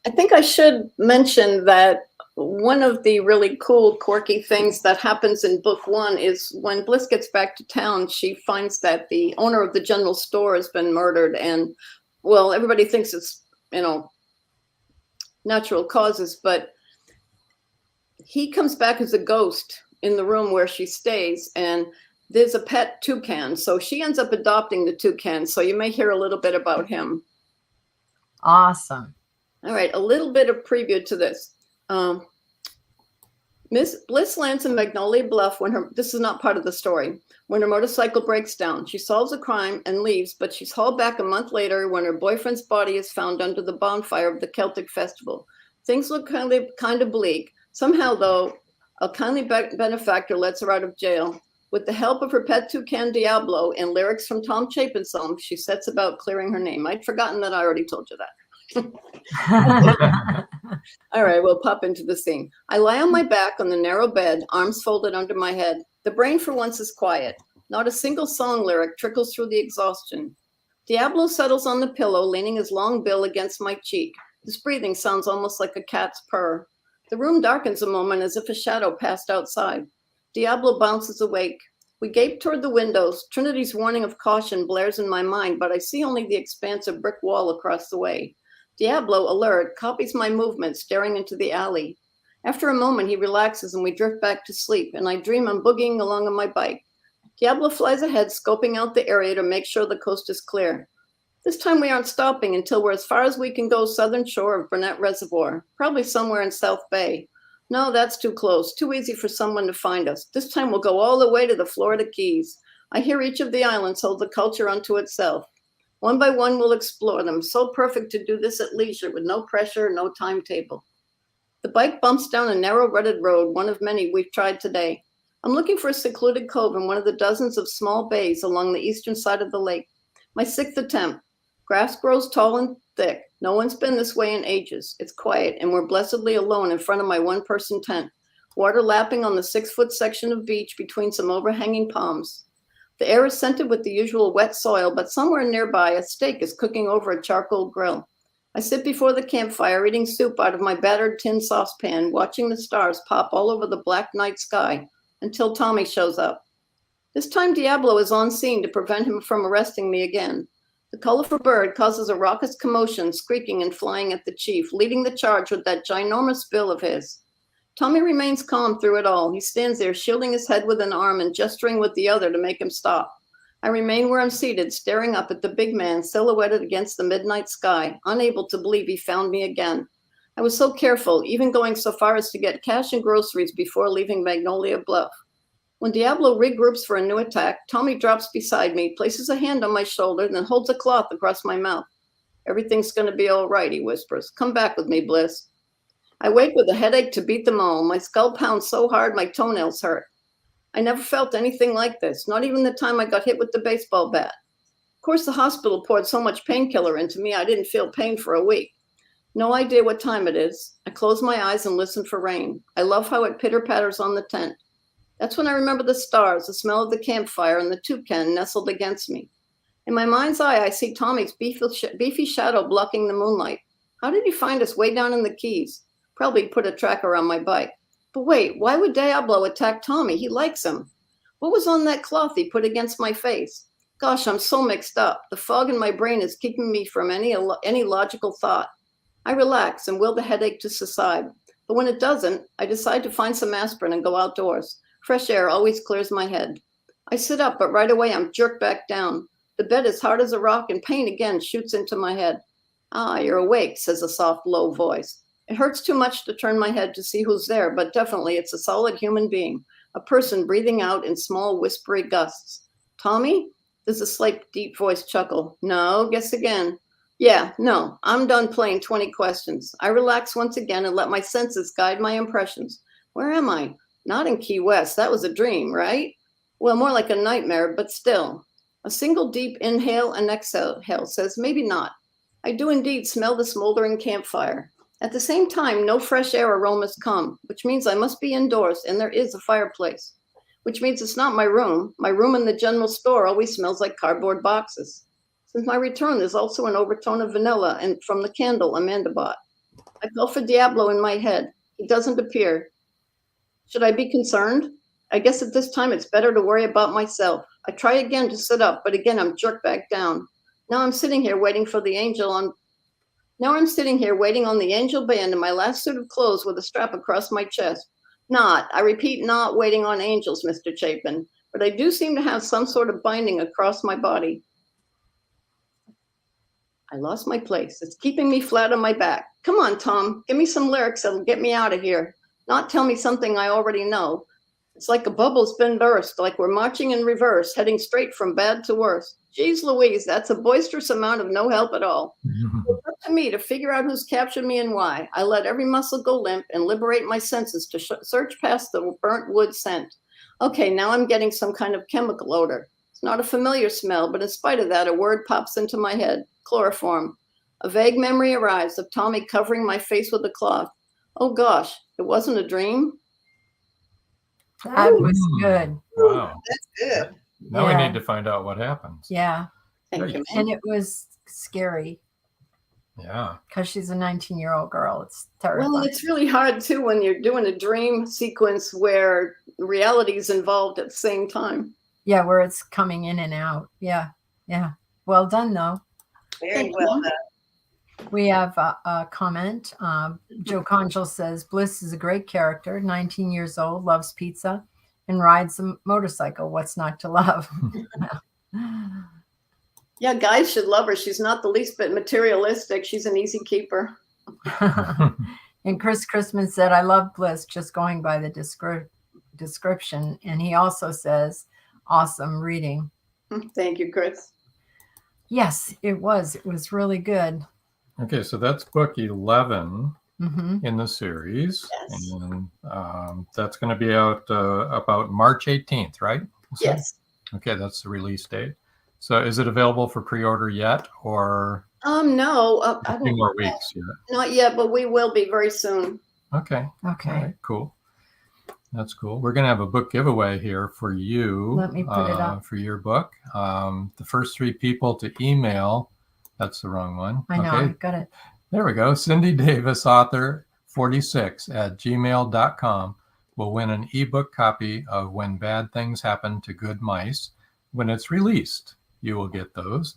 I think I should mention that one of the really cool, quirky things that happens in book one is when Bliss gets back to town, she finds that the owner of the general store has been murdered. And, well, everybody thinks it's, natural causes, but he comes back as a ghost in the room where she stays. And there's a pet toucan. So she ends up adopting the toucan. So you may hear a little bit about him. Awesome. All right, a little bit of preview to this. Miss Bliss lands in Magnolia Bluff this is not part of the story, when her motorcycle breaks down. She solves a crime and leaves, but she's hauled back a month later when her boyfriend's body is found under the bonfire of the Celtic festival. Things look kind of bleak. Somehow, though, a kindly benefactor lets her out of jail. With the help of her pet toucan Diablo and lyrics from Tom Chapin's song, she sets about clearing her name. I'd forgotten that I already told you that. All right, we'll pop into the scene. I lie on my back on the narrow bed, arms folded under my head. The brain for once is quiet. Not a single song lyric trickles through the exhaustion. Diablo settles on the pillow, leaning his long bill against my cheek. His breathing sounds almost like a cat's purr. The room darkens a moment as if a shadow passed outside. Diablo bounces awake. We gape toward the windows. Trinity's warning of caution blares in my mind, but I see only the expansive brick wall across the way. Diablo, alert, copies my movement, staring into the alley. After a moment, he relaxes and we drift back to sleep, and I dream I'm boogieing along on my bike. Diablo flies ahead, scoping out the area to make sure the coast is clear. This time we aren't stopping until we're as far as we can go southern shore of Burnett Reservoir, probably somewhere in South Bay. No, that's too close, too easy for someone to find us. This time we'll go all the way to the Florida Keys. I hear each of the islands holds a culture unto itself. One by one, we'll explore them. So perfect to do this at leisure with no pressure, no timetable. The bike bumps down a narrow rutted road, one of many we've tried today. I'm looking for a secluded cove in one of the dozens of small bays along the eastern side of the lake. My sixth attempt. Grass grows tall and thick. No one's been this way in ages. It's quiet, and we're blessedly alone in front of my one-person tent. Water lapping on the 6-foot section of beach between some overhanging palms. The air is scented with the usual wet soil, but somewhere nearby, a steak is cooking over a charcoal grill. I sit before the campfire, eating soup out of my battered tin saucepan, watching the stars pop all over the black night sky, until Tommy shows up. This time Diablo is on scene to prevent him from arresting me again. The colorful bird causes a raucous commotion, squeaking and flying at the chief, leading the charge with that ginormous bill of his. Tommy remains calm through it all. He stands there, shielding his head with an arm and gesturing with the other to make him stop. I remain where I'm seated, staring up at the big man silhouetted against the midnight sky, unable to believe he found me again. I was so careful, even going so far as to get cash and groceries before leaving Magnolia Bluff. When Diablo regroups for a new attack, Tommy drops beside me, places a hand on my shoulder, and then holds a cloth across my mouth. Everything's going to be all right, he whispers. Come back with me, Bliss. I wake with a headache to beat them all. My skull pounds so hard my toenails hurt. I never felt anything like this, not even the time I got hit with the baseball bat. Of course, the hospital poured so much painkiller into me, I didn't feel pain for a week. No idea what time it is. I close my eyes and listen for rain. I love how it pitter-patters on the tent. That's when I remember the stars, the smell of the campfire, and the toucan nestled against me. In my mind's eye, I see Tommy's beefy shadow blocking the moonlight. How did he find us way down in the Keys? Probably put a tracker on my bike. But wait, why would Diablo attack Tommy? He likes him. What was on that cloth he put against my face? Gosh, I'm so mixed up. The fog in my brain is keeping me from any logical thought. I relax and will the headache to subside. But when it doesn't, I decide to find some aspirin and go outdoors. Fresh air always clears my head. I sit up, but right away I'm jerked back down. The bed is hard as a rock and pain again shoots into my head. Ah, you're awake, says a soft, low voice. It hurts too much to turn my head to see who's there, but definitely it's a solid human being, a person breathing out in small, whispery gusts. Tommy? There's a slight, deep voice chuckle. No, guess again. Yeah, no, I'm done playing 20 questions. I relax once again and let my senses guide my impressions. Where am I? Not in Key West. That was a dream, right? Well, more like a nightmare, but still. A single deep inhale and exhale says maybe not. I do indeed smell the smoldering campfire. At the same time, no fresh air aromas come, which means I must be indoors and there is a fireplace, which means it's not my room. My room in the general store always smells like cardboard boxes. Since my return, there's also an overtone of vanilla and from the candle Amanda bought. I call for Diablo in my head. He doesn't appear. Should I be concerned? I guess at this time it's better to worry about myself. I try again to sit up, but again I'm jerked back down. Now I'm sitting here waiting on the angel band in my last suit of clothes with a strap across my chest. I repeat, not waiting on angels, Mr. Chapin, but I do seem to have some sort of binding across my body. I lost my place. It's keeping me flat on my back. Come on, Tom, give me some lyrics that'll get me out of here. Not tell me something I already know. It's like a bubble's been burst, like we're marching in reverse, heading straight from bad to worse. Geez Louise, that's a boisterous amount of no help at all. It's up to me to figure out who's captured me and why. I let every muscle go limp and liberate my senses to search past the burnt wood scent. Okay, now I'm getting some kind of chemical odor. It's not a familiar smell, but in spite of that, a word pops into my head. Chloroform. A vague memory arrives of Tommy covering my face with a cloth. Oh gosh, it wasn't a dream? That was good. Wow. That's good. Now we need to find out what happens. Yeah. Thank you. And it was scary. Yeah. Because she's a 19-year-old girl. It's terrible. Well, it's really hard too when you're doing a dream sequence where reality is involved at the same time. Yeah, where it's coming in and out. Yeah. Yeah. Well done, though. Very well done. We have a comment. Joe Conchel says, Bliss is a great character, 19 years old, loves pizza, and rides a motorcycle. What's not to love? Yeah, guys should love her. She's not the least bit materialistic. She's an easy keeper. And Chris Christman said, I love Bliss, just going by the description. And he also says, awesome reading. Thank you, Chris. Yes, it was. It was really good. Okay, so that's book 11 in the series. Yes. And that's going to be out about March 18th, right? Yes. Okay, that's the release date. So is it available for pre-order yet, or no, a few more weeks yet? Not yet, but we will be very soon. Okay. Okay. All right, cool. That's cool. We're going to have a book giveaway here for you. Let me put it up. For your book. The first 3 people to email, that's the wrong one. I know, Okay. I got it. There we go. Cindy Davis, author 46@gmail.com will win an ebook copy of When Bad Things Happen to Good Mice. When it's released, you will get those.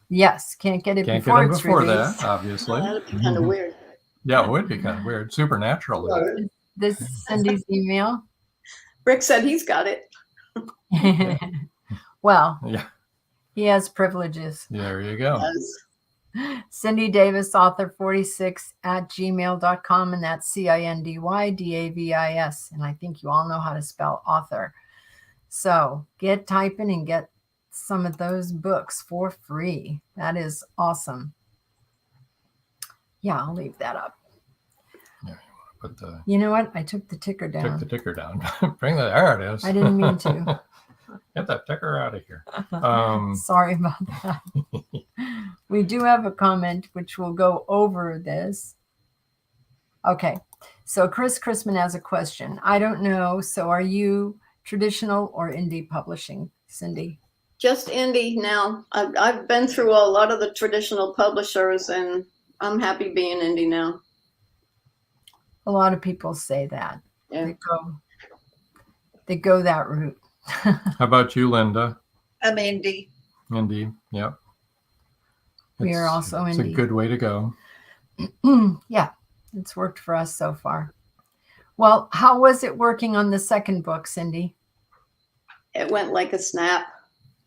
Yes, can't get it Can't before get them it's before released. that, obviously. That would be kind of weird. Yeah, it would be kind of weird. Supernatural. This is Cindy's email. Rick said he's got it. Well, Yeah. he has privileges. There you go. Yes. Cindy Davis, author 46 at gmail.com. And that's CINDYDAVIS. And I think you all know how to spell author. So get typing and get some of those books for free. That is awesome. Yeah, I'll leave that up. Yeah, put the, you know what? I took the ticker down. Took the ticker down. Bring that. There it is. I didn't mean to. Get that ticker out of here. Sorry about that. We do have a comment which will go over this. Okay. So Chris Chrisman has a question. I don't know. So are you traditional or indie publishing, Cindy? Just indie now. I've been through a lot of the traditional publishers, and I'm happy being indie now. A lot of people say that. Yeah. They go that route. How about you, Linda? I'm indie. Indie, yep. We are also indie. It's a good way to go. Yeah, it's worked for us so far. Well, how was it working on the second book, Cindy? It went like a snap.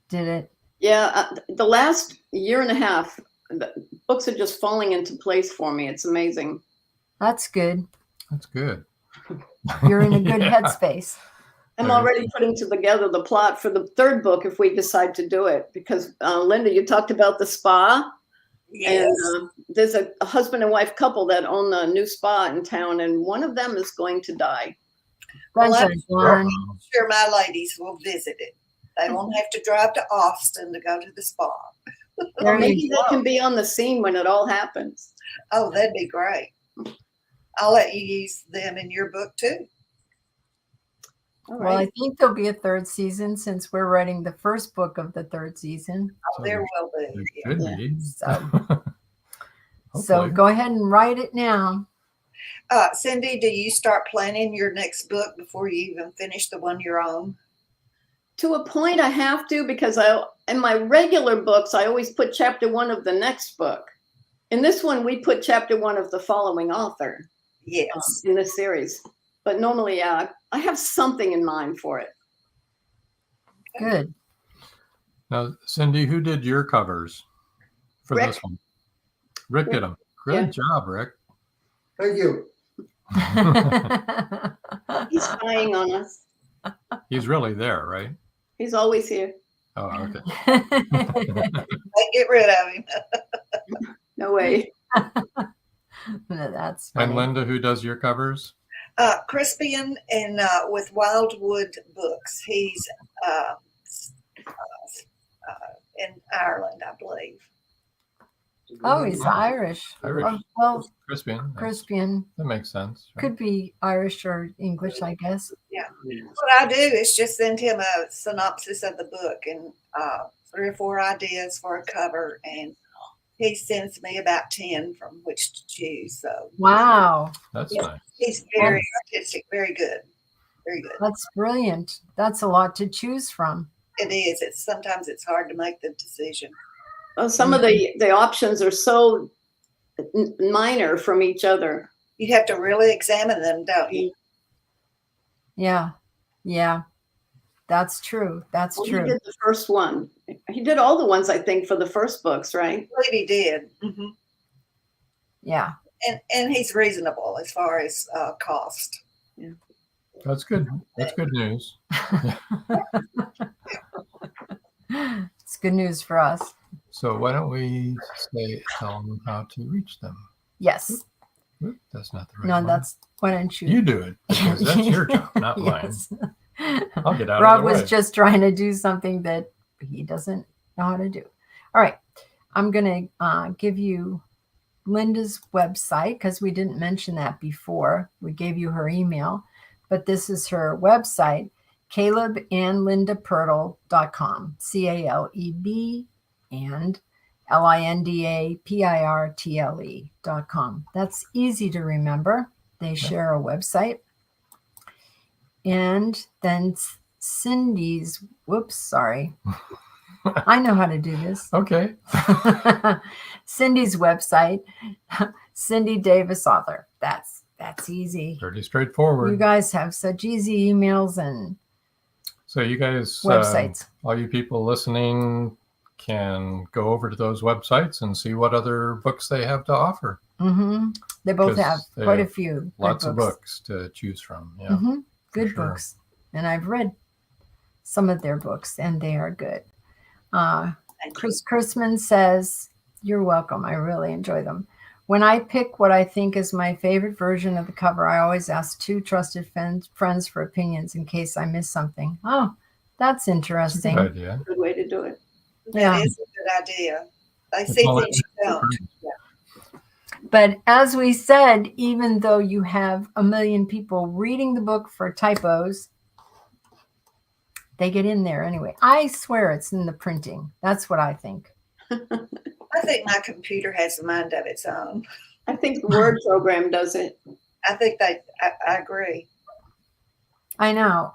Did it? Yeah, the last year and a half, the books are just falling into place for me. It's amazing. That's good. That's good. You're in a good headspace. I'm already putting together the plot for the third book if we decide to do it. Because, Linda, you talked about the spa. Yes. And there's a husband and wife couple that own a new spa in town, and one of them is going to die. Well, I'm sure my ladies will visit it. They won't have to drive to Austin to go to the spa. Well, maybe they can be on the scene when it all happens. Oh, that'd be great. I'll let you use them in your book too. All Well, right. I think there'll be a third season since we're writing the first book of the third season. Oh, there will be. There should be. So go ahead and write it now. Cindy, do you start planning your next book before you even finish the one you're on? To a point, I have to, because in my regular books, I always put chapter 1 of the next book. In this one, we put chapter 1 of the following author. Yes. In this series. But normally, I have something in mind for it. Good. Now, Cindy, who did your covers for Rick. this one? Rick did them. Good job, Rick. Thank you. He's spying on us. He's really there, right? He's always here. Oh, okay. Get rid of him. No way. That's funny. And Linda, who does your covers? Crispian and with Wildwood Books. He's in Ireland, I believe. Oh, he's Irish. Irish. Well, Crispian. Crispian. That makes sense. Right? Could be Irish or English, I guess. Yeah. What I do is just send him a synopsis of the book and 3 or 4 ideas for a cover, and he sends me about 10 from which to choose. So Wow. That's nice. He's very artistic, very good. Very good. That's brilliant. That's a lot to choose from. It is. Sometimes it's hard to make the decision. Well, some of the options are so minor from each other. You have to really examine them, don't you? Yeah. Yeah. That's true. That's true. He did the first one. He did all the ones, I think, for the first books, right? I believe he did. Mm-hmm. Yeah. And he's reasonable as far as cost. Yeah. That's good. That's good news. It's good news for us. So why don't we tell them how to reach them? Yes. Oop, that's not the right No, one. that's why don't you? You do it, because that's your job, not Yes. mine. I'll get out Rob of the way. was just trying to do something that he doesn't know how to do. All right. I'm going to give you Linda's website because we didn't mention that before. We gave you her email, but this is her website, calebandlindapirtle.com, CALEB and LINDAPIRTLE.com. That's easy to remember. They share a website. And then Cindy's, I know how to do this. Okay. Cindy's website, Cindy Davis author. That's easy. Pretty straightforward. You guys have such easy emails and so you guys, websites. all you people listening, can go over to those websites and see what other books they have to offer. Mm-hmm. They both have quite a few. Lots of books to choose from. Yeah, mm-hmm. Good books. And I've read some of their books, and they are good. Chris Chrisman says, "You're welcome. I really enjoy them. When I pick what I think is my favorite version of the cover, I always ask 2 trusted friends for opinions in case I miss something." Oh, that's interesting. That's a good idea. Good way to do it. That is a good idea. They see things you don't. But as we said, even though you have 1 million people reading the book for typos, they get in there anyway. I swear it's in the printing. That's what I think. I think my computer has a mind of its own. I think the Word program does it. I think I agree. I know.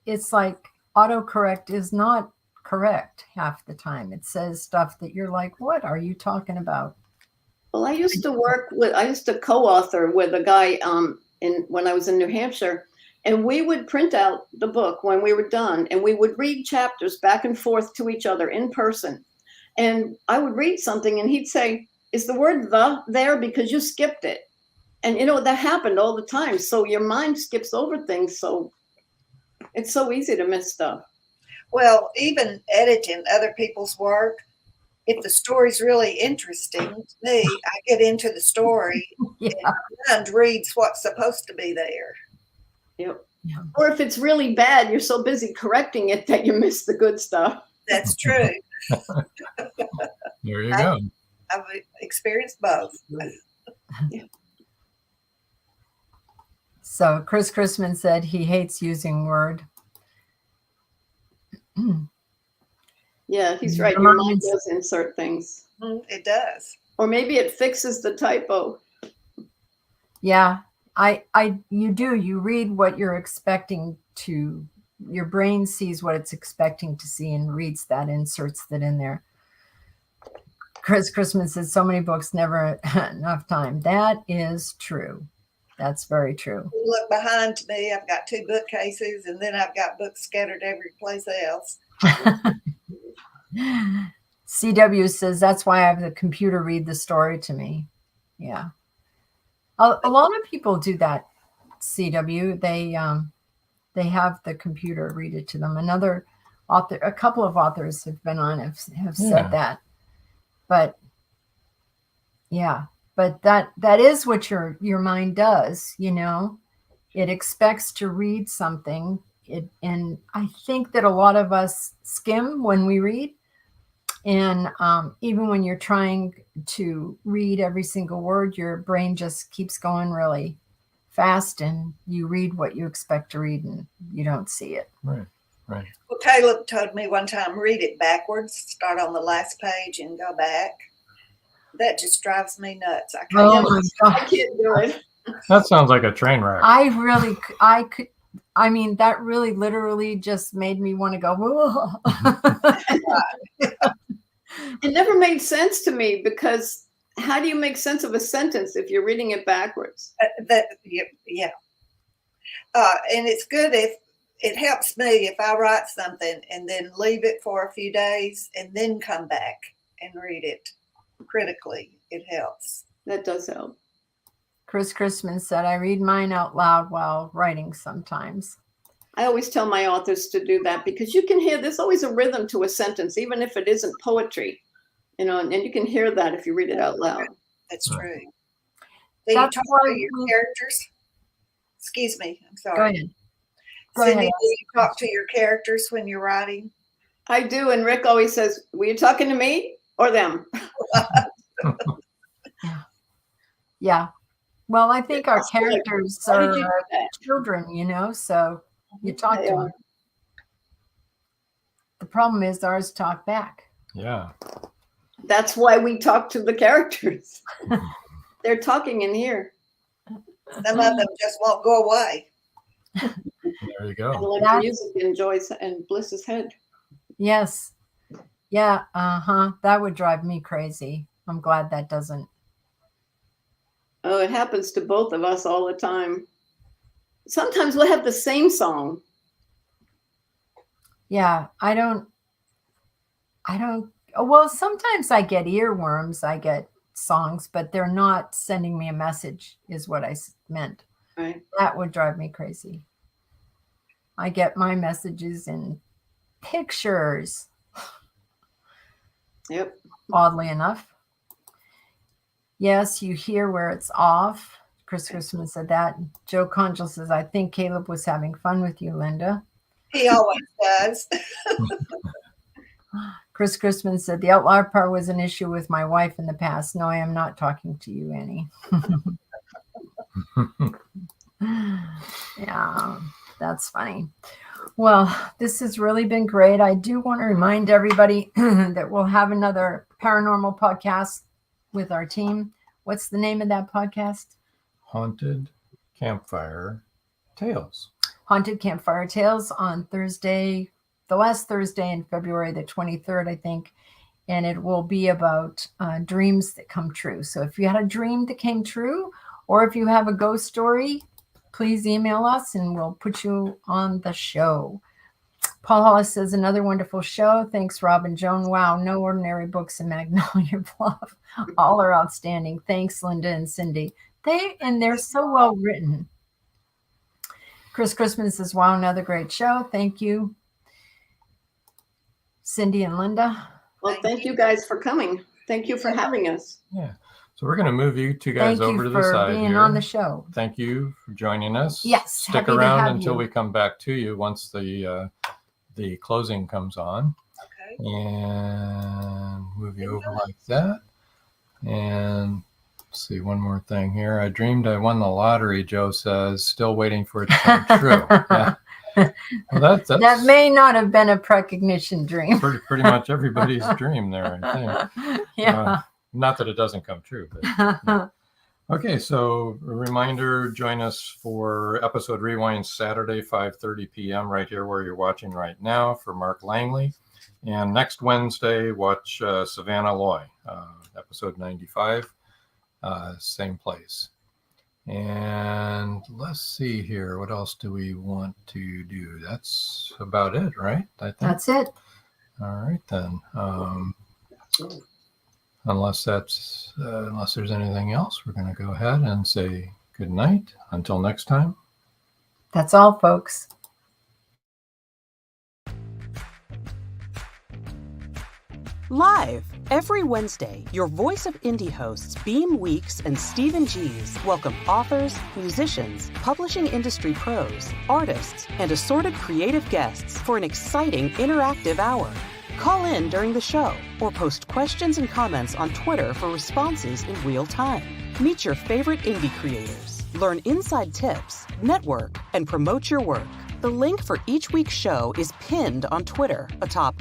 It's like autocorrect is not correct half the time. It says stuff that you're like, what are you talking about? Well, I used to co-author with a guy when I was in New Hampshire, and we would print out the book when we were done, and we would read chapters back and forth to each other in person. And I would read something, and he'd say, "Is the word 'the' there because you skipped it?" And that happened all the time. So your mind skips over things. So it's so easy to miss stuff. Well, even editing other people's work, if the story's really interesting to me, I get into the story and my mind reads what's supposed to be there. Yep. Yeah. Or if it's really bad, you're so busy correcting it that you miss the good stuff. That's true. There you go. I've experienced both. Yeah. So Chris Chrisman said he hates using Word. Yeah, he's right. Your mind does insert things. It does. Or maybe it fixes the typo. Yeah, you do. You read what you're expecting to. Your brain sees what it's expecting to see and reads that, inserts that in there. Chris Chrisman says, so many books, never enough time. That is true. That's very true. Look behind me. I've got 2 bookcases, and then I've got books scattered every place else. CW says, that's why I have the computer read the story to me. Yeah. A lot of people do that, CW. They have the computer read it to them. Another author, a couple of authors have been on, have said that. But yeah, but that is what your mind does, It expects to read something. And I think that a lot of us skim when we read. And even when you're trying to read every single word, your brain just keeps going really fast, and you read what you expect to read and you don't see it. Right. Well, Caleb told me one time, read it backwards, start on the last page and go back. That just drives me nuts. I can't do it. That sounds like a train wreck. That really literally just made me want to go, whoa. It never made sense to me, because how do you make sense of a sentence if you're reading it backwards? Yeah. And it's good if it helps me if I write something and then leave it for a few days and then come back and read it critically. It helps. That does help. Chris Chrisman said, I read mine out loud while writing sometimes. I always tell my authors to do that, because you can hear there's always a rhythm to a sentence, even if it isn't poetry, and you can hear that if you read it out loud. That's true. Do you talk to your characters? Excuse me. I'm sorry. Go ahead. Cindy, do you talk to your characters when you're writing? I do. And Rick always says, were you talking to me or them? Yeah. Well, I think our characters are children, so you talk to them. The problem is ours talk back. Yeah. That's why we talk to the characters. They're talking in here. Some of them just won't go away. There you go. And like music in Joyce and Bliss's head. Yes. Yeah. That would drive me crazy. I'm glad that doesn't. Oh, it happens to both of us all the time. Sometimes we'll have the same song. Yeah, I don't Well, sometimes I get earworms. I get songs, but they're not sending me a message, is what I meant. Right. That would drive me crazy. I get my messages in pictures. Yep. Oddly enough. Yes, you hear where it's off. Chris Christman said that. Joe Conjal says, I think Caleb was having fun with you, Linda. He always does. Chris Christman said, the outlaw part was an issue with my wife in the past. No, I am not talking to you, Annie. Yeah, that's funny. Well, this has really been great. I do want to remind everybody that we'll have another paranormal podcast with our team. What's the name of that podcast? Haunted Campfire Tales. Haunted Campfire Tales on Thursday, the last Thursday in February, the 23rd, I think. And it will be about dreams that come true. So if you had a dream that came true, or if you have a ghost story, please email us and we'll put you on the show. Paul Hollis says, another wonderful show. Thanks, Rob and Joan. Wow, no ordinary books in Magnolia Bluff. All are outstanding. Thanks, Linda and Cindy. They're so well written. Chris Christman says, wow, another great show. Thank you, Cindy and Linda. Well, thank you guys for coming. Thank you for having us. Yeah. So we're going to move you two guys over to the side here. Thank you for being on the show. Thank you for joining us. Yes. Stick around until we come back to you once the closing comes on. Okay. And move you over like that. And let's see, one more thing here. I dreamed I won the lottery, Joe says. Still waiting for it to come true. Yeah. Well, that may not have been a precognition dream. pretty much everybody's dream there, I think. Yeah. Not that it doesn't come true. But, no. Okay, so a reminder, join us for episode rewind Saturday, 5:30 p.m. right here where you're watching right now for Mark Langley. And next Wednesday, watch Savannah Loy, episode 95, same place. And let's see here. What else do we want to do? That's about it, right? I think that's it. All right, then. Unless there's anything else, we're going to go ahead and say good night. Until next time. That's all, folks. Live every Wednesday, your Voice of Indie hosts Beam Weeks and Stephen Gees welcome authors, musicians, publishing industry pros, artists, and assorted creative guests for an exciting interactive hour. Call in during the show or post questions and comments on Twitter for responses in real time. Meet your favorite indie creators, learn inside tips, network, and promote your work. The link for each week's show is pinned on Twitter atop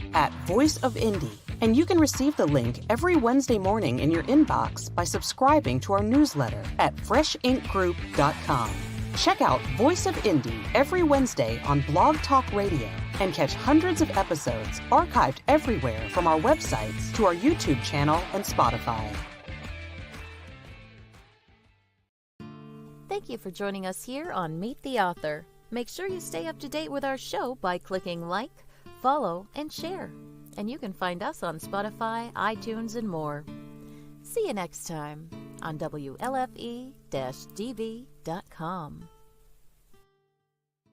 @VoiceOfIndie, and you can receive the link every Wednesday morning in your inbox by subscribing to our newsletter at freshinkgroup.com. Check out Voice of Indie every Wednesday on Blog Talk Radio and catch hundreds of episodes archived everywhere from our websites to our YouTube channel and Spotify. Thank you for joining us here on Meet the Author. Make sure you stay up to date with our show by clicking like, follow, and share. And you can find us on Spotify, iTunes, and more. See you next time on WLFE-DV.com.